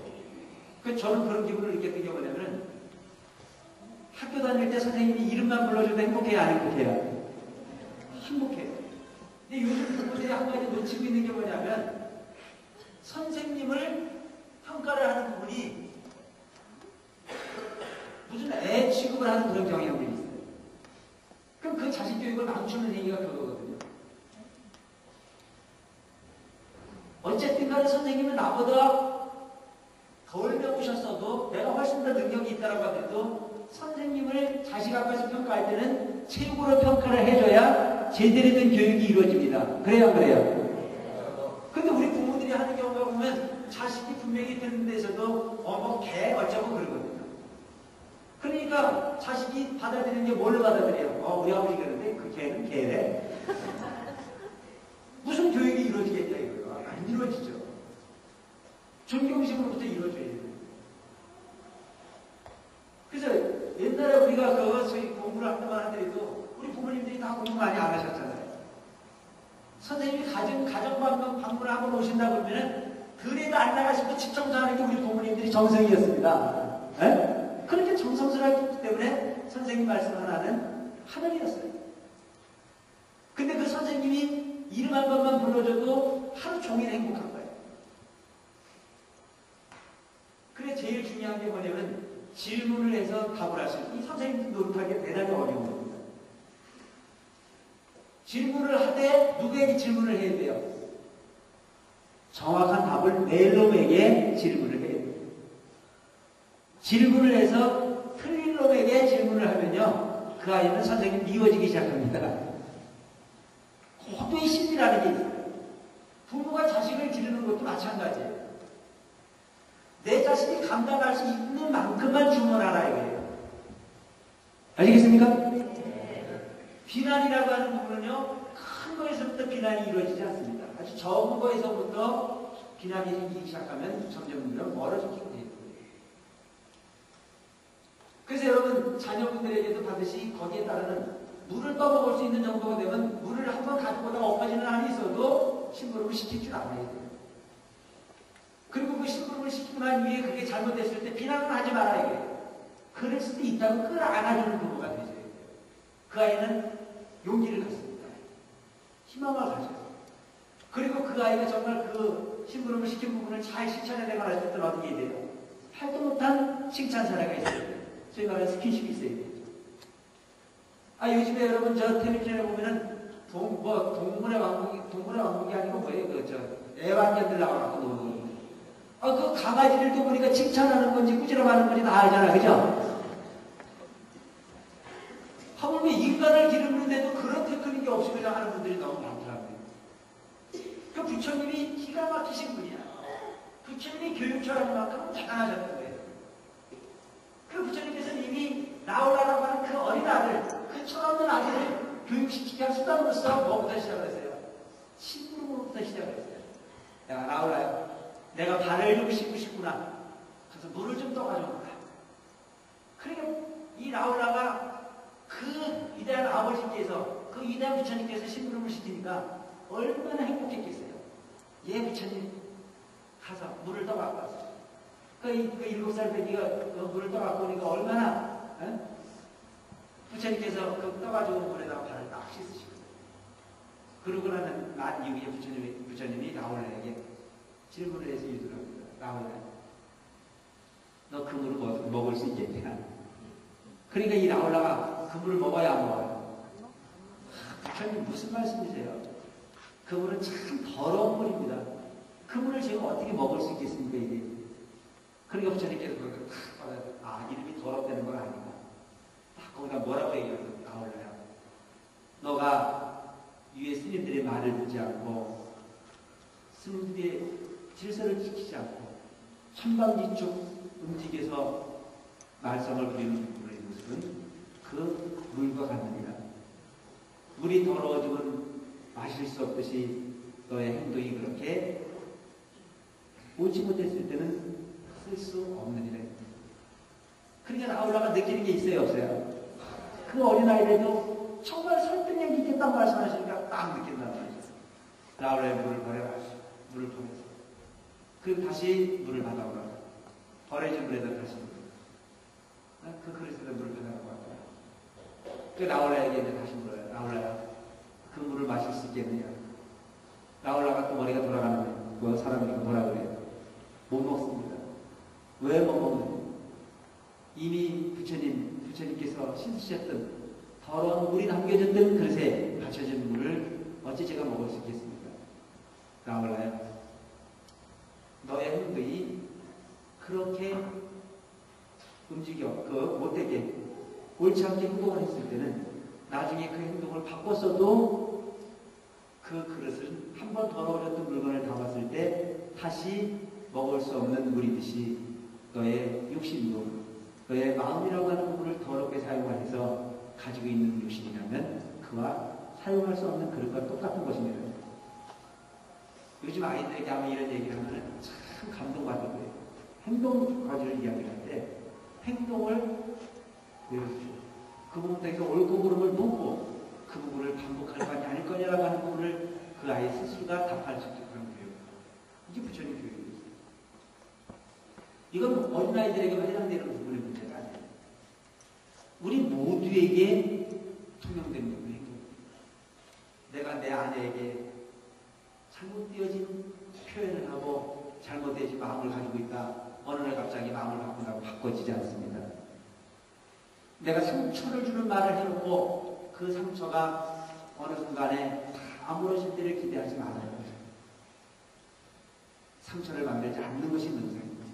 그래서 저는 그런 기분을 느꼈던 게 뭐냐면 학교 다닐 때 선생님이 이름만 불러줘도 행복해요, 안 행복해요? 행복해요. 근데 요즘 부모들이 한 가지 놓치고 있는 게 뭐냐면 선생님을 평가를 하는 부분이 무슨 애 취급을 하는 그런 경향들이 있어요. 그럼 그 자식 교육을 망치는 얘기가 그거거든요. 어쨌든 간에 선생님은 나보다 덜 배우셨어도 내가 훨씬 더 능력이 있다고 하더라도 선생님을 자식 앞에서 평가할 때는 최고로 평가를 해줘야 제대로 된 교육이 이루어집니다. 그래요, 안 그래요? 근데 우리 부모들이 하는 경우가 보면 자식이 분명히 듣는 데서도 개 어쩌고 그러거든요. 그러니까 자식이 받아들이는 게 뭘로 받아들여요? 우리 아버지 그러는데 그 개는 개래. 무슨 교육이 이루어지겠냐 이거요. 안 이루어지죠. 존경심으로부터 이루어져야 돼요. 그래서 옛날에 우리가 소위 공부를 한다만 하더라도 우리 부모님들이 다 공부 많이 안 하셨잖아요. 선생님이 가정 방문을 오신다 그러면은 들에도 안 나가시고 집 청소하는 게 우리 부모님들이 정성이었습니다. 에? 그렇게 정성스럽기 때문에 선생님 말씀 하나는 하늘이었어요. 근데 그 선생님이 이름 한 번만 불러줘도 하루 종일 행복한 거예요. 그래 제일 중요한 게 뭐냐면 질문을 해서 답을 할 수 있는 이 선생님들 노력하기 대단히 어려운 겁니다. 질문을 하되 누구에게 질문을 해야 돼요? 정확한 답을 낼 놈에게 질문을 해야 돼요. 질문을 해서 틀린 놈에게 질문을 하면요 그 아이는 선생님 미워지기 시작합니다. 고도의 심리라는 게 있어요. 부모가 자식을 기르는 것도 마찬가지예요. 내 자식이 감당할 수 있는 만큼만 주문하라 이거예요. 아시겠습니까? 비난이라고 하는 부분은요 큰 거에서부터 비난이 이루어지지 않습니다. 아주 적은 거에서부터 비난이 생기기 시작하면 점점 멀어지게 돼요. 그래서 여러분 자녀분들에게도 반드시 거기에 따르는 물을 떠먹을 수 있는 정도가 되면 물을 한번 가지고 오다가 엎어지는 한이 있어도 심부름을 시킬 줄 알아야 돼요. 그리고 그 심부름을 시키고 난 이후에 그게 잘못됐을 때 비난은 하지 말아야 돼요. 그럴 수도 있다고 그걸 안아주는 부모가 되셔야 돼요. 그 아이는 용기를 갖습니다. 희망을 가져요. 그리고 그 아이가 정말 그 심부름을 시킨 부분을 잘 실천해 나갈 때는 어떻게 해야 돼요? 팔도 못한 칭찬사례가 있어야 돼요. 저희 말하는 스킨십이 있어야 돼요. 요즘에 여러분 저 텔레비전에 보면은 동물의 왕국이 아니고 뭐예요? 애완견들 나와갖고 노는 그 강아지를 또 보니까 칭찬하는 건지 꾸지람하는 건지 다 알잖아, 그죠? 하물며 인간을 기르는데도 그런 테크닉이 없이 그냥 하는 분들이 너무 많더라고요. 그 부처님이 기가 막히신 분이야. 부처님이 교육 철학만큼 대단하셨던 거예요. 그 부처님께서는 이미 나오라라고 하는 그 어린 아들, 그 철없는 아들을 교육시키기 한 수단으로서 뭐부터 시작을 했어요? 심부름으로부터 시작을 했어요. 야, 나올라요. 내가 발을 좀 씻고 싶구나. 그래서 물을 좀 떠가져온다. 그러니까 이 나올라가 그 위대한 아버지께서, 그 위대한 부처님께서 심부름을 시키니까 얼마나 행복했겠어요. 예, 부처님 가서 물을 떠갖고 왔어요. 그 7살 배기가 그 물을 떠갖고 오니까 얼마나 부처님께서 그 떠가지고 물에다가 발을 딱 씻으시고 그러고 나는 난 이후에 부처님이 나홀라에게 질문을 해서 유도를 합니다. 나홀라 너 그물을 먹을 수 있겠냐? 그러니까 이 나올라가 그물을 먹어야 안 먹어요? 부처님 무슨 말씀이세요? 그물은 참 더러운 물입니다. 그물을 제가 어떻게 먹을 수 있겠습니까, 이게? 그러니까 부처님께서 그걸 탁 받아요. 아, 이름이 더럽다는 건 아니다. 딱 거기다 뭐라고 얘기하면 나올라요. 너가 위에 스님들의 말을 듣지 않고 스님들의 질서를 지키지 않고 천방지축 움직여서 말썽을 부리는 모습은 그 물과 같느니라. 물이 더러워지면 마실 수 없듯이 너의 행동이 그렇게 옳지 못했을 때는 쓸 수 없느니라. 그러니까 나올라가 느끼는 게 있어요, 없어요? 그 어린아이들도 정말 설득력 있게 딱 말씀하시니까 딱 느낀단 말이죠. 나올라의 물을 버려라. 물을 버려서. 그리고 다시 물을 받아오라. 버려진 물에다 다시 물. 그 그릇에다 물을 받아오라고 하더라. 그 나올라에게 이제 다시 물어요. 나올라야, 그 물을 마실 수 있겠느냐? 나올라가 또 머리가 돌아가는 거예요. 뭐 사람이니까 뭐라 그래요? 못 먹습니다. 왜 못 먹느냐? 이미 부처님께서 씻으셨던 더러운 물이 남겨졌던 그릇에 받쳐진 물을 어찌 제가 먹을 수 있겠습니까? 나올라요. 너의 행동이 그렇게 움직여, 못되게, 옳지 않게 행동을 했을 때는 나중에 그 행동을 바꿨어도 그 그릇은 한번 더러워졌던 물건을 담았을 때 다시 먹을 수 없는 물이듯이 너의 육신도, 너의 마음이라고 하는 부분을 더럽게 사용해서 가지고 있는 육신이라면 그와 사용할 수 없는 그릇과 똑같은 것입니다. 요즘 아이들에게 아마 이런 얘기를 하면 참 감동받을 거예요. 행동 가지를 이야기를 할 때 행동을 배워주죠. 그 부분에서 옳고 그름을 묻고 그 부분을 반복할 거냐 아닐 거냐라고 하는 부분을 그 아이 스스로가 답할 수 있는 그런 교육. 이게 부처님 교육이에요. 이건 어린아이들에게만 해당되는 부분의 문제가 아니에요. 우리 모두에게 통용되는 부분이에요. 내가 내 아내에게 잘못되어진 표현을 하고 잘못되어진 마음을 가지고 있다. 어느 날 갑자기 마음을 바꾼다고 바꿔지지 않습니다. 내가 상처를 주는 말을 해놓고 그 상처가 어느 순간에 아무러질 때를 기대하지 말아요. 상처를 만들지 않는 것이 능사입니다.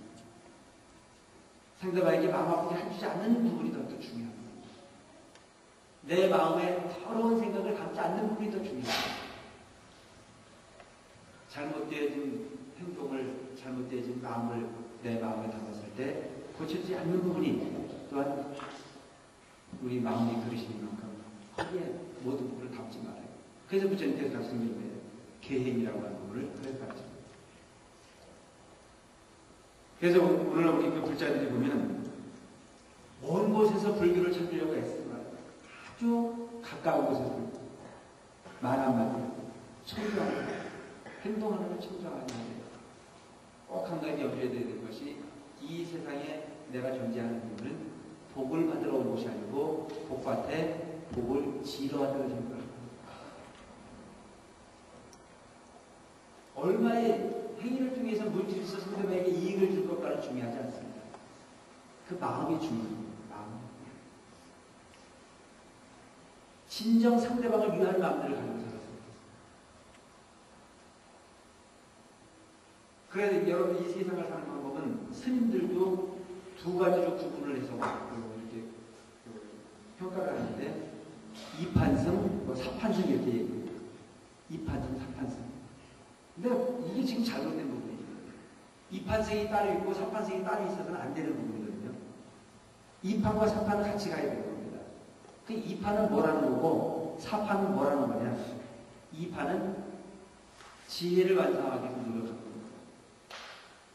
상대방에게 마음 아프게 해주지 않는 부분이 더 중요합니다. 내 마음에 더러운 생각을 담지 않는 부분이 더 중요합니다. 잘못되어진 행동을, 잘못되어진 마음을 내 마음에 담았을 때 고쳐지지 않는 부분이 또한 우리 마음이 그러시는 만큼 거기에 모든 부분을 담지 말아요. 그래서 부처님께서 말씀드린 거예요. 계행이라고 하는 부분을 그래서 가르쳐요. 그래서 오늘 우리 그 불자들이 보면 먼 곳에서 불교를 찾으려고 했지만 아주 가까운 곳에서 말 한마디 청정하는 행동하는 걸 청정하는 거예요. 꼭 한 가지 염두에 둬야 될 것이 이 세상에 내가 존재하는 이유는 복을 받으러 온 것이 아니고 복밭에 복을 지러 받으러 온 거예요. 얼마의 행위를 통해서 물질에서 상대방에게 이익을 줄 것과는 중요하지 않습니다. 그 마음이 중요합니다. 마음. 진정 상대방을 위하는 마음들을 가지고 살았습니다. 그래서 여러분 이 세상을 사는 방법은 스님들도 두 가지로 구분을 해서 이렇게 평가를 하는데 이판승, 사판승 이렇게 얘기해요. 이판승, 사판승. 근데 이게 지금 잘못된 부분이에요. 이판승이 따로 있고 사판승이 따로 있어서는 안 되는 부분이거든요. 이판과 사판은 같이 가야 되는 겁니다. 그 이판은 뭐라는 거고 사판은 뭐라는 거냐. 이판은 지혜를 완성하기 위해서 노력하는 겁니다.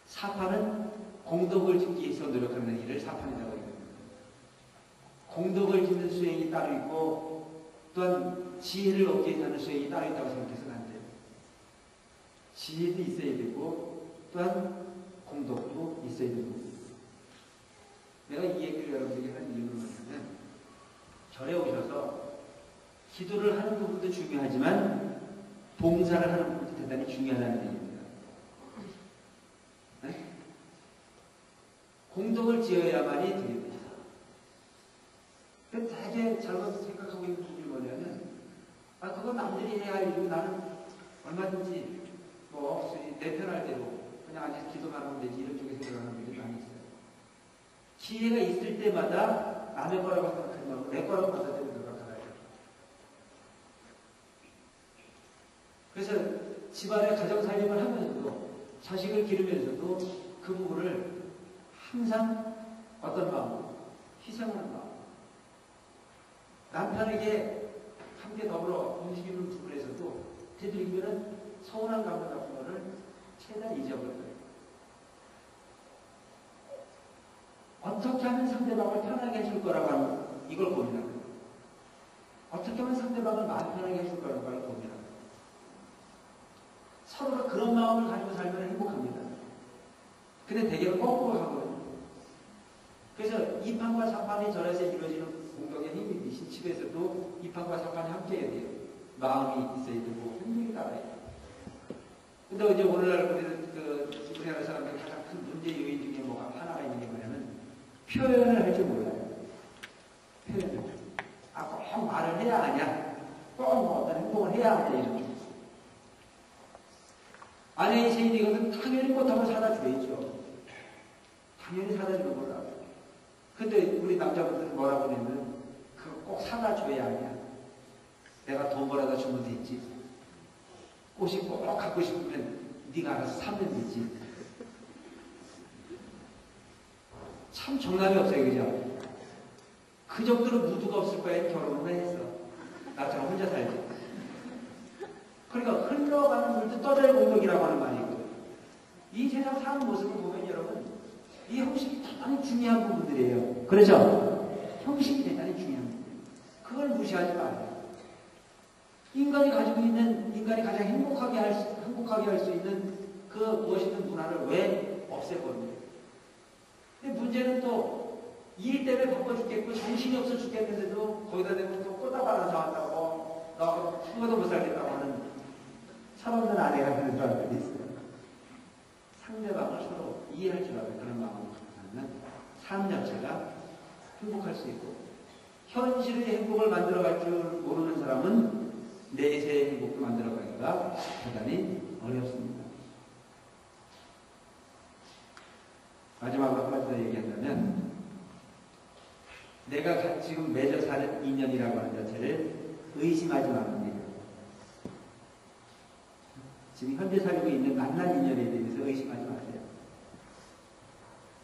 사판은 공덕을 짓기 위해서 노력하는 일을 사판이라고 합니다. 공덕을 짓는 수행이 따로 있고 또한 지혜를 얻기 위해서 하는 수행이 따로 있다고 생각해서는 안 돼요. 지혜도 있어야 되고 또한 공덕도 있어야 되고. 내가 이 얘기를 여러분에게 하는 이유는 뭐냐면 절에 오셔서 기도를 하는 부분도 중요하지만 봉사를 하는 부분도 대단히 중요하다는 얘기입니다. 네? 공덕을 지어야만이 됩니다. 근데 되게 잘못 생각하고 있는 부분이 뭐냐면, 그건 남들이 해야 할 일이고 나는 얼마든지 내 편할 대로 그냥 아직 기도만 하면 되지 이런 쪽에 생각하는 분들이 많이 있어요. 기회가 있을 때마다 남의 거라고 생각하지 말고 내 거라고 받아들이는 생각하라. 그래서 집안의 가정 살림을 하면서도 자식을 기르면서도 그 부분을 항상 어떤 마음으로 희생하는 마음, 남편에게 함께 더불어 움직이는 부분에서도 되도록이면 서운한 감정 같은 거를 최대한 잊어버려요. 어떻게 하면 상대방을 편하게 해줄 거라고 하는 이걸 고민합니다. 어떻게 하면 상대방을 마음 편하게 해줄 거라고 하는 고민합니다. 서로가 그런 마음을 가지고 살면 행복합니다. 근데 대개는 거꾸로 하거든요. 그래서 이판과 사판이 절에서 이루어지는 공덕의 힘이 미신 집에서도 이판과 사판이 함께 해야 돼요. 마음이 있어야 되고 행동이 따라야 돼요. 근데 이제 오늘날 우리나라 사람들 가장 큰 문제 요인 중에 뭐가 하나가 있는 게 뭐냐면 표현을 할 줄 몰라요. 표현을. 꼭 말을 해야 하냐? 꼭 어떤 행동을 해야 하냐? 이런 쪽. 아내의 세인이거든 당연히 꽃하고 사다 줘야죠. 당연히 사다 주는 몰라. 근데 우리 남자분들은 뭐라고 하냐면 그거 꼭 사다 줘야 하냐? 내가 돈 벌어다 주면 되지. 꽃이 꼭 갖고 싶으면 네가 알아서 사면 되지. 참 정답이 없어요, 그죠? 그 정도로 무드가 없을 거야 결혼을 했어. 나처럼 혼자 살지. 그러니까 흘러가는 물도 떠돌의 공덕이라고 하는 말이고, 이 세상 사는 모습을 보면 여러분, 이 형식이 대단히 중요한 부분들이에요. 그렇죠? 형식이 대단히 중요한 부분. 그걸 무시하지 말아요. 인간이 가지고 있는, 인간이 가장 행복하게 할 수 있는 그 무엇이든 문화를 왜 없애버립니까? 근데 문제는 또 일 때문에 바빠 죽겠고 정신이 없어 죽겠는데도 거기다 대고 또 꼬다발아서 왔다고 너 죽어도 못 살겠다고 하는 철없는 아내가 되는 사람들이 있어요. 상대방을 서로 이해할 줄 알아요. 그런 마음을 갖고 삶 자체가 행복할 수 있고, 현실의 행복을 만들어갈 줄 모르는 사람은 내세의 행복도 만들어가기가 대단히 어렵습니다. 마지막으로 한마디 더 얘기한다면, 내가 지금 맺어 사는 인연이라고 하는 자체를 의심하지 말랍니다. 지금 현재 살고 있는 만난 인연에 대해서 의심하지 마세요.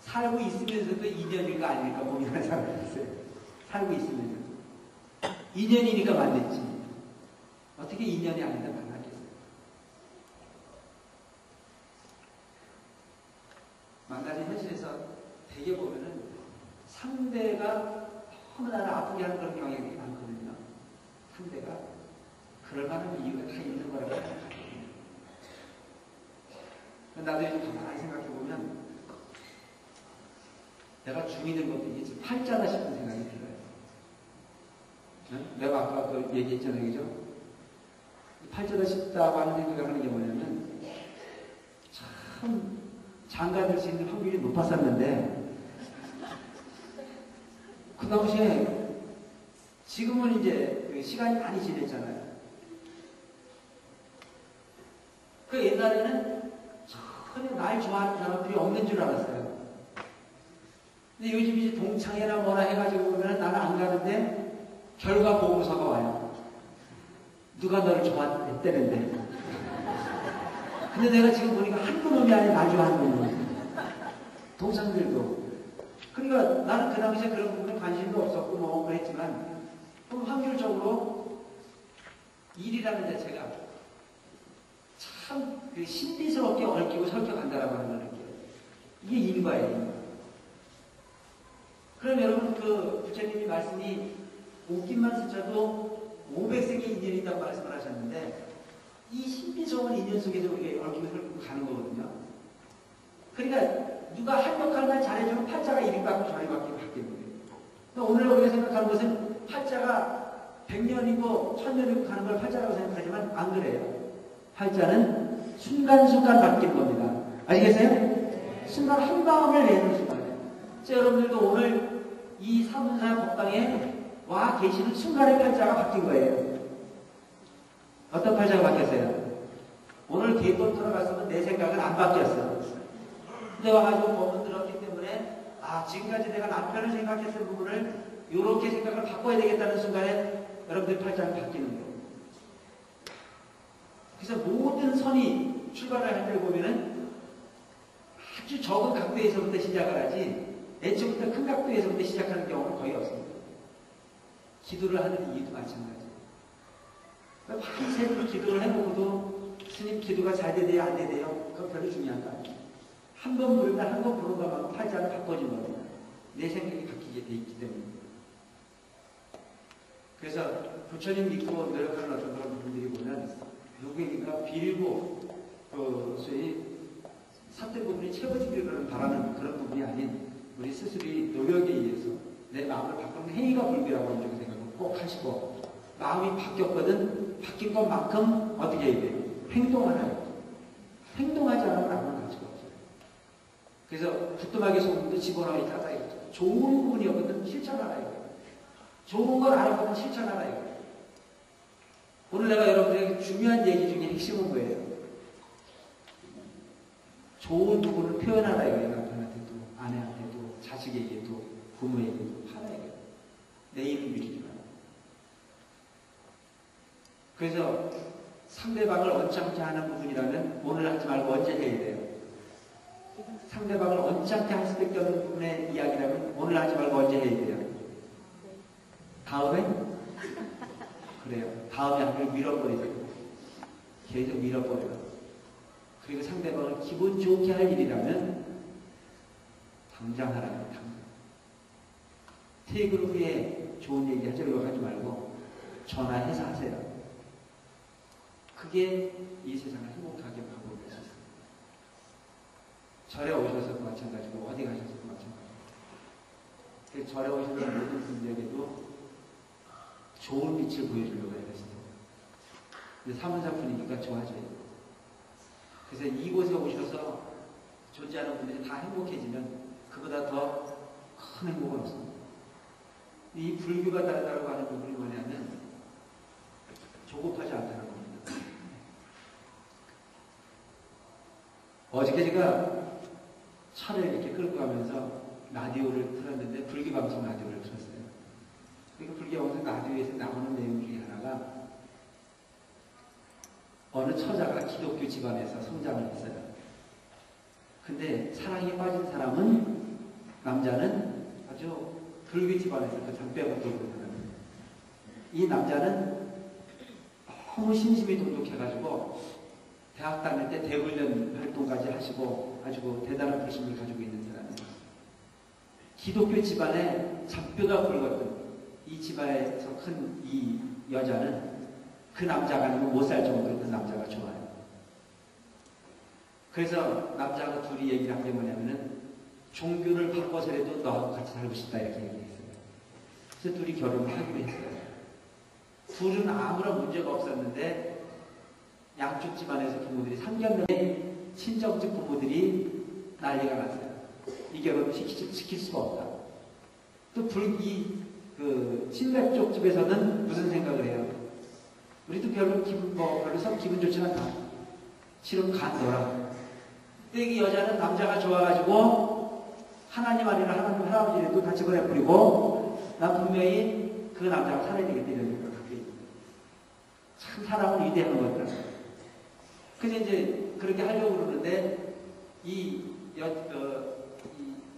살고 있으면서도 인연일까 아닐까 고민하는 사람이 있어요. 살고 있으면서도. 인연이니까 만났지. 어떻게 인연이 아닌데 만나겠어요? 만나는 현실에서 되게 보면은 상대가 너무나 아프게 하는 그런 경향이 많거든요. 상대가 그럴 만한 이유가 다 있는 거라고 생각합니다. 나도 이제 가만히 생각해보면 내가 중이는 것도 이게 팔자다 싶은 생각이 들어요. 응? 내가 아까 그 얘기했잖아요. 그죠? 팔자다 싶다고 하는 생각을 하는 게 뭐냐면, 참 장가될 수 있는 확률이 높았었는데, 그 당시에, 지금은 이제 그 시간이 많이 지냈잖아요. 그 옛날에는 전혀 날 좋아하는 사람들이 없는 줄 알았어요. 근데 요즘 이제 동창회나 뭐나 해가지고 보면 나는 안 가는데 결과 보고서가 와요. 누가 너를 좋아했다는데. 근데 내가 지금 보니까 한두 놈이 아니라 날 좋아하는 놈이. 동창들도. 그러니까 나는 그 당시에 그런 부분에 관심도 없었고 뭐 그랬지만, 확률적으로 일이라는 자체가 참 그 신비스럽게 얽히고 설켜간다라고 하는 걸 느껴요. 이게 일과예요. 그럼 여러분 그 부처님이 말씀이 옷깃만 스쳐도 500세기 인연이 있다고 말씀을 하셨는데, 이 신비스러운 인연 속에서 우리가 얽히고 설키고 가는 거거든요. 그러니까 누가 한 역할만 잘해주면 팔자가 이리 받고 저리 받고 바뀌는 거예요. 오늘 우리가 생각하는 것은 팔자가 100년이고 1000년이고 가는 걸 팔자라고 생각하지만 안 그래요. 팔자는 순간순간 바뀌는 겁니다. 아시겠어요? 순간 한 방울을 내는 순간이에요. 그래서 여러분들도 오늘 이 사문사 법당에 와 계시는 순간에 팔자가 바뀐 거예요. 어떤 팔자가 바뀌었어요? 오늘 개돈 들어갔으면 내 생각은 안 바뀌었어. 근데 와가지고 법문 들었기 때문에 지금까지 내가 남편을 생각했던 부분을 이렇게 생각을 바꿔야 되겠다는 순간에 여러분들 팔자가 바뀌는 거예요. 그래서 모든 선이 출발을 할 때 보면은 아주 적은 각도에서부터 시작을 하지 애초부터 큰 각도에서부터 시작하는 경우는 거의 없습니다. 기도를 하는 이유도 마찬가지예요. 밤새도록 기도를 해보고도 스님 기도가 잘 되대요 안 되대요? 그건 별로 중요한 거 아니에요. 한 번 부르면 한 번 부른 것만큼 팔자를 바꿔준 겁니다. 내 생각이 바뀌게 돼 있기 때문에. 그래서 부처님 믿고 노력하는 어떤 그런 분들이 보면 누구니까 빌고 소위 사태 부분이 채워지기를 바라는 그런 부분이 아닌 우리 스스로의 노력에 의해서 내 마음을 바꾸는 행위가 불교라고 하는 쪽에 생각을 꼭 하시고 마음이 바뀌었거든 바뀐 것만큼 어떻게 해야 돼요? 행동하나요? 행동하지 않으면 아무런 가치가 없어요. 그래서 부뚜막에 소금도 집어넣어 있다가 좋은 부분이었거든 실천하나요? 좋은 걸 알아보면 실천하나요? 오늘 내가 여러분들에게 중요한 얘기 중에 핵심은 뭐예요? 좋은 부분을 표현하나요? 남편한테도, 아내한테도, 자식에게도, 부모에게도, 하나에게도. 내 입을 밀지 마요. 그래서 상대방을 언짢게 하는 부분이라면 오늘 하지 말고 언제 해야 돼요? 상대방을 언짢게 할 수밖에 없는 부분의 이야기라면 오늘 하지 말고 언제 해야 돼요? 다음에? 그래요. 다음에 하면 밀어버리세요. 계속 밀어버려요. 그리고 상대방을 기분 좋게 할 일이라면 당장 하라고요. 당장. 퇴근 후에 좋은 얘기 하자고 하지 말고 전화해서 하세요. 그게 이 세상을 행복하게 바꾸는 것이 있습니다. 절에 오셔서도 마찬가지고 어디 가셔서도 마찬가지고 절에 오시는 모든 분들에게도 좋은 빛을 보여주려고 해야 되습니다. 근데 사문사 분위기가 좋아져요. 그래서 이곳에 오셔서 존재하는 분들이 다 행복해지면 그보다 더 큰 행복은 없습니다. 이 불교가 다르다고 하는 부분이 뭐냐면 조급하지 않다는 겁니다. 어저께 제가 차를 이렇게 끌고 가면서 라디오를 틀었는데 불교 방송 라디오를 틀었어요. 그러니까 불교 방송 라디오에서 나오는 내용 중에 하나가 어느 처자가 기독교 집안에서 성장을 했어요. 근데 사랑에 빠진 사람은 남자는 아주 불교 집안에서 그 담배가 들고 있는 이 남자는 너무 심심이 돈독해가지고 대학 다닐 때 대불련 활동까지 하시고 아주 대단한 불신을 가지고 있는 사람이에요. 기독교 집안에 잡뼈가 굵었던 이 집안에서 큰 이 여자는 그 남자가 아니면 못 살 정도로 그 남자가 좋아요. 그래서 남자가 둘이 얘기를 한 게 뭐냐면은 종교를 바꿔서라도 너하고 같이 살고 싶다 이렇게 얘기했어요. 그래서 둘이 결혼을 하기로 했어요. 둘은 아무런 문제가 없었는데 양쪽 집안에서 부모들이 3년 내에 친정집 부모들이 난리가 났어요. 이 결혼을 시킬 수가 없다. 또 친가 쪽 집에서는 무슨 생각을 해요? 우리도 별로 기분 좋지 않다. 싫으면 간둬라. 근데 이 여자는 남자가 좋아가지고 하나님 아니라 하나님 할아버지라도 같이 보내버리고 난 분명히 그 남자가 살아야 되겠다 이런 생각을 갖게 됩니다. 참 사람은 위대한 거더라. 그래서 이제 그렇게 하려고 그러는데 이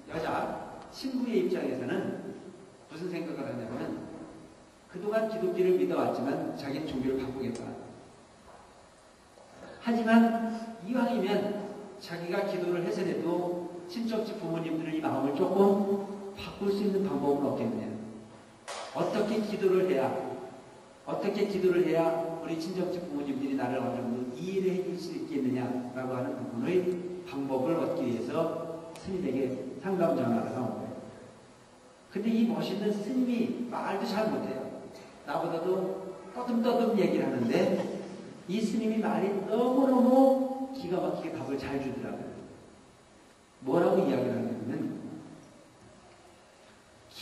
여자 신부의 입장에서는 무슨 생각을 하냐면 그동안 기독교를 믿어왔지만 자기는 종교를 바꾸겠다. 하지만 이왕이면 자기가 기도를 해서라도 친척집 부모님들의 이 마음을 조금 바꿀 수 있는 방법은 없겠느냐. 어떻게 기도를 해야 우리 친척집 부모님들이 나를 어느 정도 이해를 해줄 수 있겠느냐라고 하는 부분의 방법을 얻기 위해서 스님에게 상담 전화가 나온 거예요. 근데 이 멋있는 스님이 말도 잘 못해요. 나보다도 떠듬떠듬 얘기를 하는데 이 스님이 말이 너무너무 기가 막히게 답을 잘 주더라고요. 뭐라고 이야기를 하냐면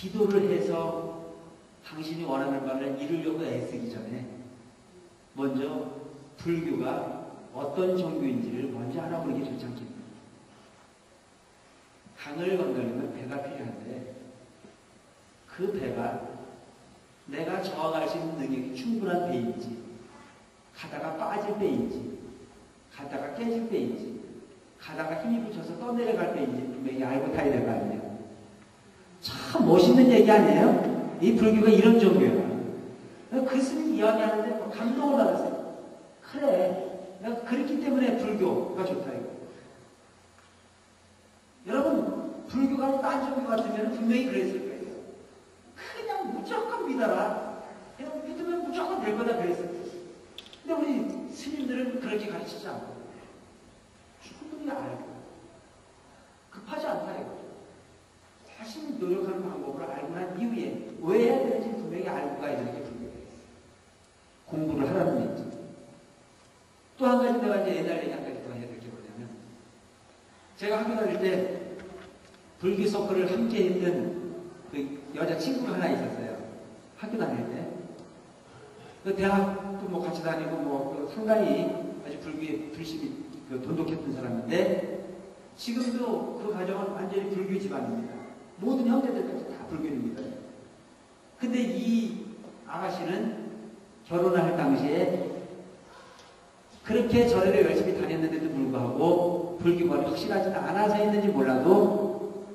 기도를 해서 당신이 원하는 바를 이루려고 애쓰기 전에 먼저 불교가 어떤 종교인지를 먼저 알아보는 게 좋지 않겠습니까? 강을 건너려면 배가 필요한데 그 배가 내가 저어갈 수 있는 능력이 충분한 배인지 가다가 빠질 배인지 가다가 깨질 배인지 가다가 힘이 붙여서 떠내려갈 배인지 분명히 알고 타야 될 거 아니에요. 참 멋있는 얘기 아니에요? 이 불교가 이런 종교야. 그 스님이 이야기하는데 감동을 받았어요. 그래, 내가 그렇기 때문에 불교가 좋다 이거. 여러분, 불교가 딴 종교 같으면 분명히 그랬을 거예요. 그냥 무조건 믿어라. 그냥 믿으면 무조건 될 거다 그랬을 거예요. 근데 우리 스님들은 그렇게 가르치지 않고 충분히 알고 급하지 않다 이거죠. 자신이 노력하는 방법을 알고 난 이후에 왜 해야 되는지 분명히 알고 가야 되는 게 불교예요. 공부를 하라는 얘기죠. 또 한 가지 내가 이제 옛날 얘기 한 가지 더 해야 될 게 뭐냐면 제가 학교 다닐 때 불교 서클을 함께 했던 그 여자 친구가 하나 있었어요. 학교 다닐 때. 그 대학도 뭐 같이 다니고 뭐 상당히 아주 불교에 불심이 돈독했던 사람인데 지금도 그 가정은 완전히 불교 집안입니다. 모든 형제들까지 다 불교입니다. 근데 이 아가씨는 결혼할 당시에 그렇게 절에를 열심히 다녔는데도 불구하고 불교관이 확실하지 않아서였는지 몰라도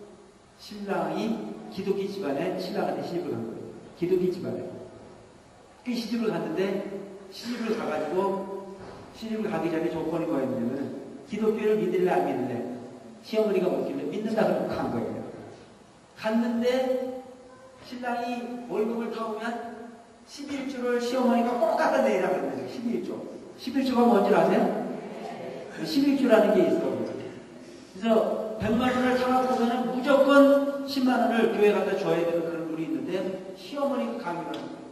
신랑이 기독교 집안에 신랑한테 시집을 간 거예요. 기독교 집안에. 그 시집을 갔는데 시집을 가가지고 시집을 가기 전에 조건이 뭐였냐면 기독교를 믿을래 안 믿을래 시어머니가 묻길래 믿는다 그러고 간 거예요. 갔는데 신랑이 월급을 타오면 11조를 시어머니가 꼭 갖다 내라 그랬어요. 11조. 11조가 뭔지 아세요? 11조라는 게 있어. 그래서 100만 원을 타갖고서는 무조건 10만 원을 교회 갖다 줘야 되는 그런 룰이 있는데 시어머니가 강요를 하는 거예요.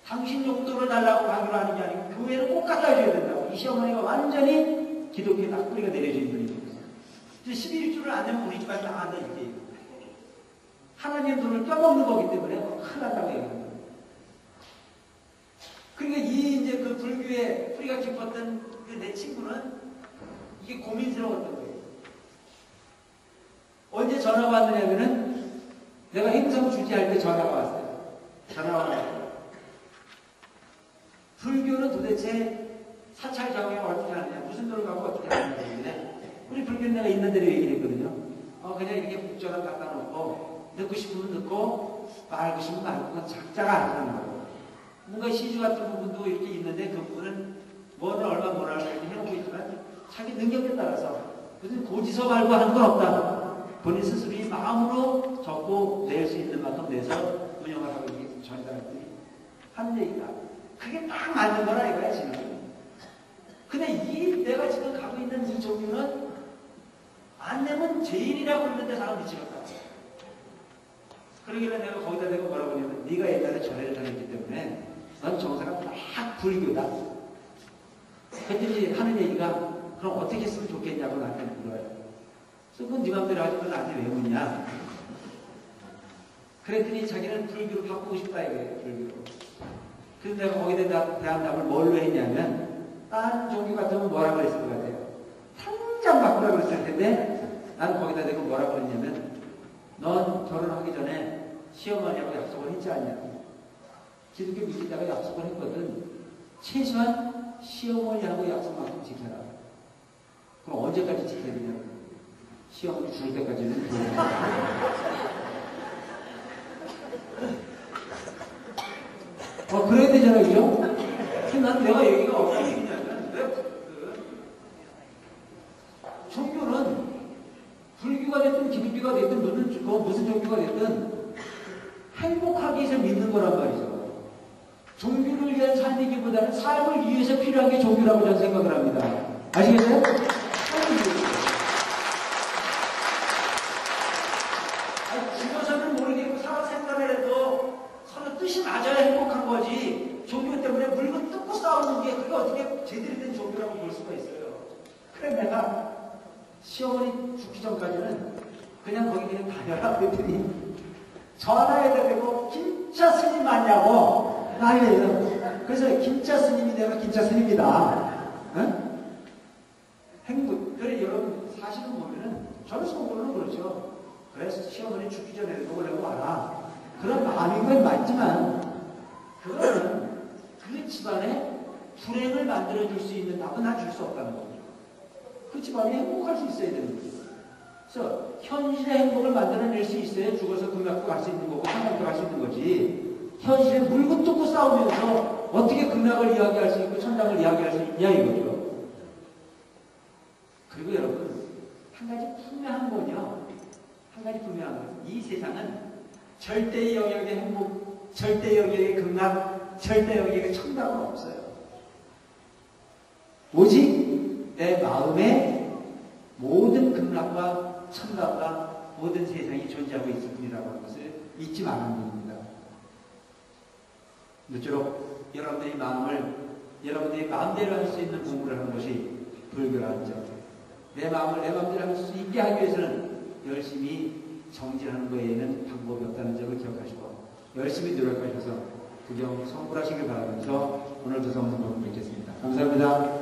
당신 용돈을 달라고 강요를 하는 게 아니고 교회를 꼭 갖다 줘야 된다고. 이 시어머니가 완전히 기독교에 낙뿌리가 내려진 분이에요. 11조를 안 내면 우리 집안이 나간다 이게. 하나님 돈을 껴먹는 거기 때문에 큰일 난다고 얘기합니다. 그러니까 이제 그 불교에 뿌리가 깊었던 그 내 친구는 이게 고민스러웠던 거예요. 언제 전화가 왔느냐면은 내가 행성 주지할 때 전화가 왔어요. 전화가 왔어요. 불교는 도대체 사찰 경영을 어떻게 하느냐, 무슨 돈을 갖고 어떻게 하느냐 했는데 우리 불교는 내가 있는 대로 얘기를 했거든요. 그냥 이렇게 국전을 갖다 놓고 듣고 싶으면 듣고 말고 싶으면 말고 그건 작자가 안 하는 거고 뭔가 시주 같은 부분도 이렇게 있는데 그 부분은 뭐는 얼마 뭐라 이렇게 해놓고 있지만 자기 능력에 따라서 무슨 고지서 말고 하는 건 없다. 본인 스스로 이 마음으로 적고 낼 수 있는 만큼 내서 운영을 하고 이게 전이다 했더니 하는 얘기가 그게 딱 맞는 거라 이거야 지금. 근데 내가 지금 가고 있는 이 종교는 안 내면 죄인이라고 그러는데 사람 미치겠다. 그러길래 내가 거기다 대고 뭐라고 하냐면 네가 옛날에 절에를 다녔기 때문에 넌 정사가 막 불교다. 그랬더니 하는 얘기가 그럼 어떻게 했으면 좋겠냐고 나한테 물어요. 그래서 그건 네 맘대로 하지 그건 나한테 왜 묻냐. 그랬더니 자기는 불교로 바꾸고 싶다 이거예요. 불교로. 그래서 내가 거기에 대한 답을 뭘로 했냐면 다른 종교 같으면 뭐라고 그랬을 것 같아요. 당장 바꾸라고 그랬을 텐데 나는 거기다 대고 뭐라고 그랬냐면 넌 결혼하기 전에 시어머니하고 약속을 했지 않냐고. 기독교 믿겠다고 약속을 했거든. 최소한 시어머니하고 약속만큼 지켜라. 그럼 언제까지 지켜야 되냐고. 시어머니 죽을 때까지는 그래야 되잖아요, 그죠? 근데 난 내가 얘기가 어떤 얘기냐면, 종교는 불교가 됐든 기독교가 됐든 무슨 종교가 됐든 행복하기 위해서 믿는 거란 말이죠. 종교를 위한 삶이기보다는 삶을 위해서 필요한 게 종교라고 저는 생각을 합니다. 아시겠어요? 죽어서는 모르겠고 살아 생각을 해도 서로 뜻이 맞아야 행복한 거지. 종교 때문에 물건 뜯고 싸우는 게 그게 어떻게 제대로 된 종교라고 볼 수가 있어요. 그래 내가 시어머니 죽기 전까지는 그냥 거기 그냥 다녀라 그랬더니 전화해드리고 김자 스님 맞냐고 난리예요. 그래서 김자 스님이 되면 김자 스님이다. 응? 행복. 그래 여러분 사실은 보면은 저는 속으로는 그렇죠. 그래서 시어머니 죽기 전에 먹으려고 와라. 그런 마음인 건 맞지만 그거는 그 집안에 불행을 만들어줄 수 있는 답은 난 줄 수 없다는 거죠. 그 집안이 행복할 수 있어야 되는 거죠. 그래서 현실의 행복을 만들어낼 수 있어야 죽어서 극락도 갈 수 있는 거고 천국도 갈 수 있는 거지. 현실에 물고 뜯고 싸우면서 어떻게 극락을 이야기할 수 있고 천당을 이야기할 수 있냐 이거죠. 그리고 여러분 한 가지 분명한 건요. 한 가지 분명한 건 이 세상은 절대의 영역의 행복, 절대의 영역의 극락, 절대의 영역의 천당은 없어요. 오직 내 마음에 모든 극락과 천당과 모든 세상이 존재하고 있을 뿐이라고 하는 것을 잊지 말아야 됩니다. 모쪼록 여러분들의 마음을 여러분들이 마음대로 할 수 있는 공부를 하는 것이 불교라는 점. 내 마음을 내 마음대로 할 수 있게 하기 위해서는 열심히 정진하는 것에는 방법이 없다는 점을 기억하시고 열심히 노력하셔서 부경 성불하시길 바라면서 오늘 두 성는 모두 뵙겠습니다. 감사합니다.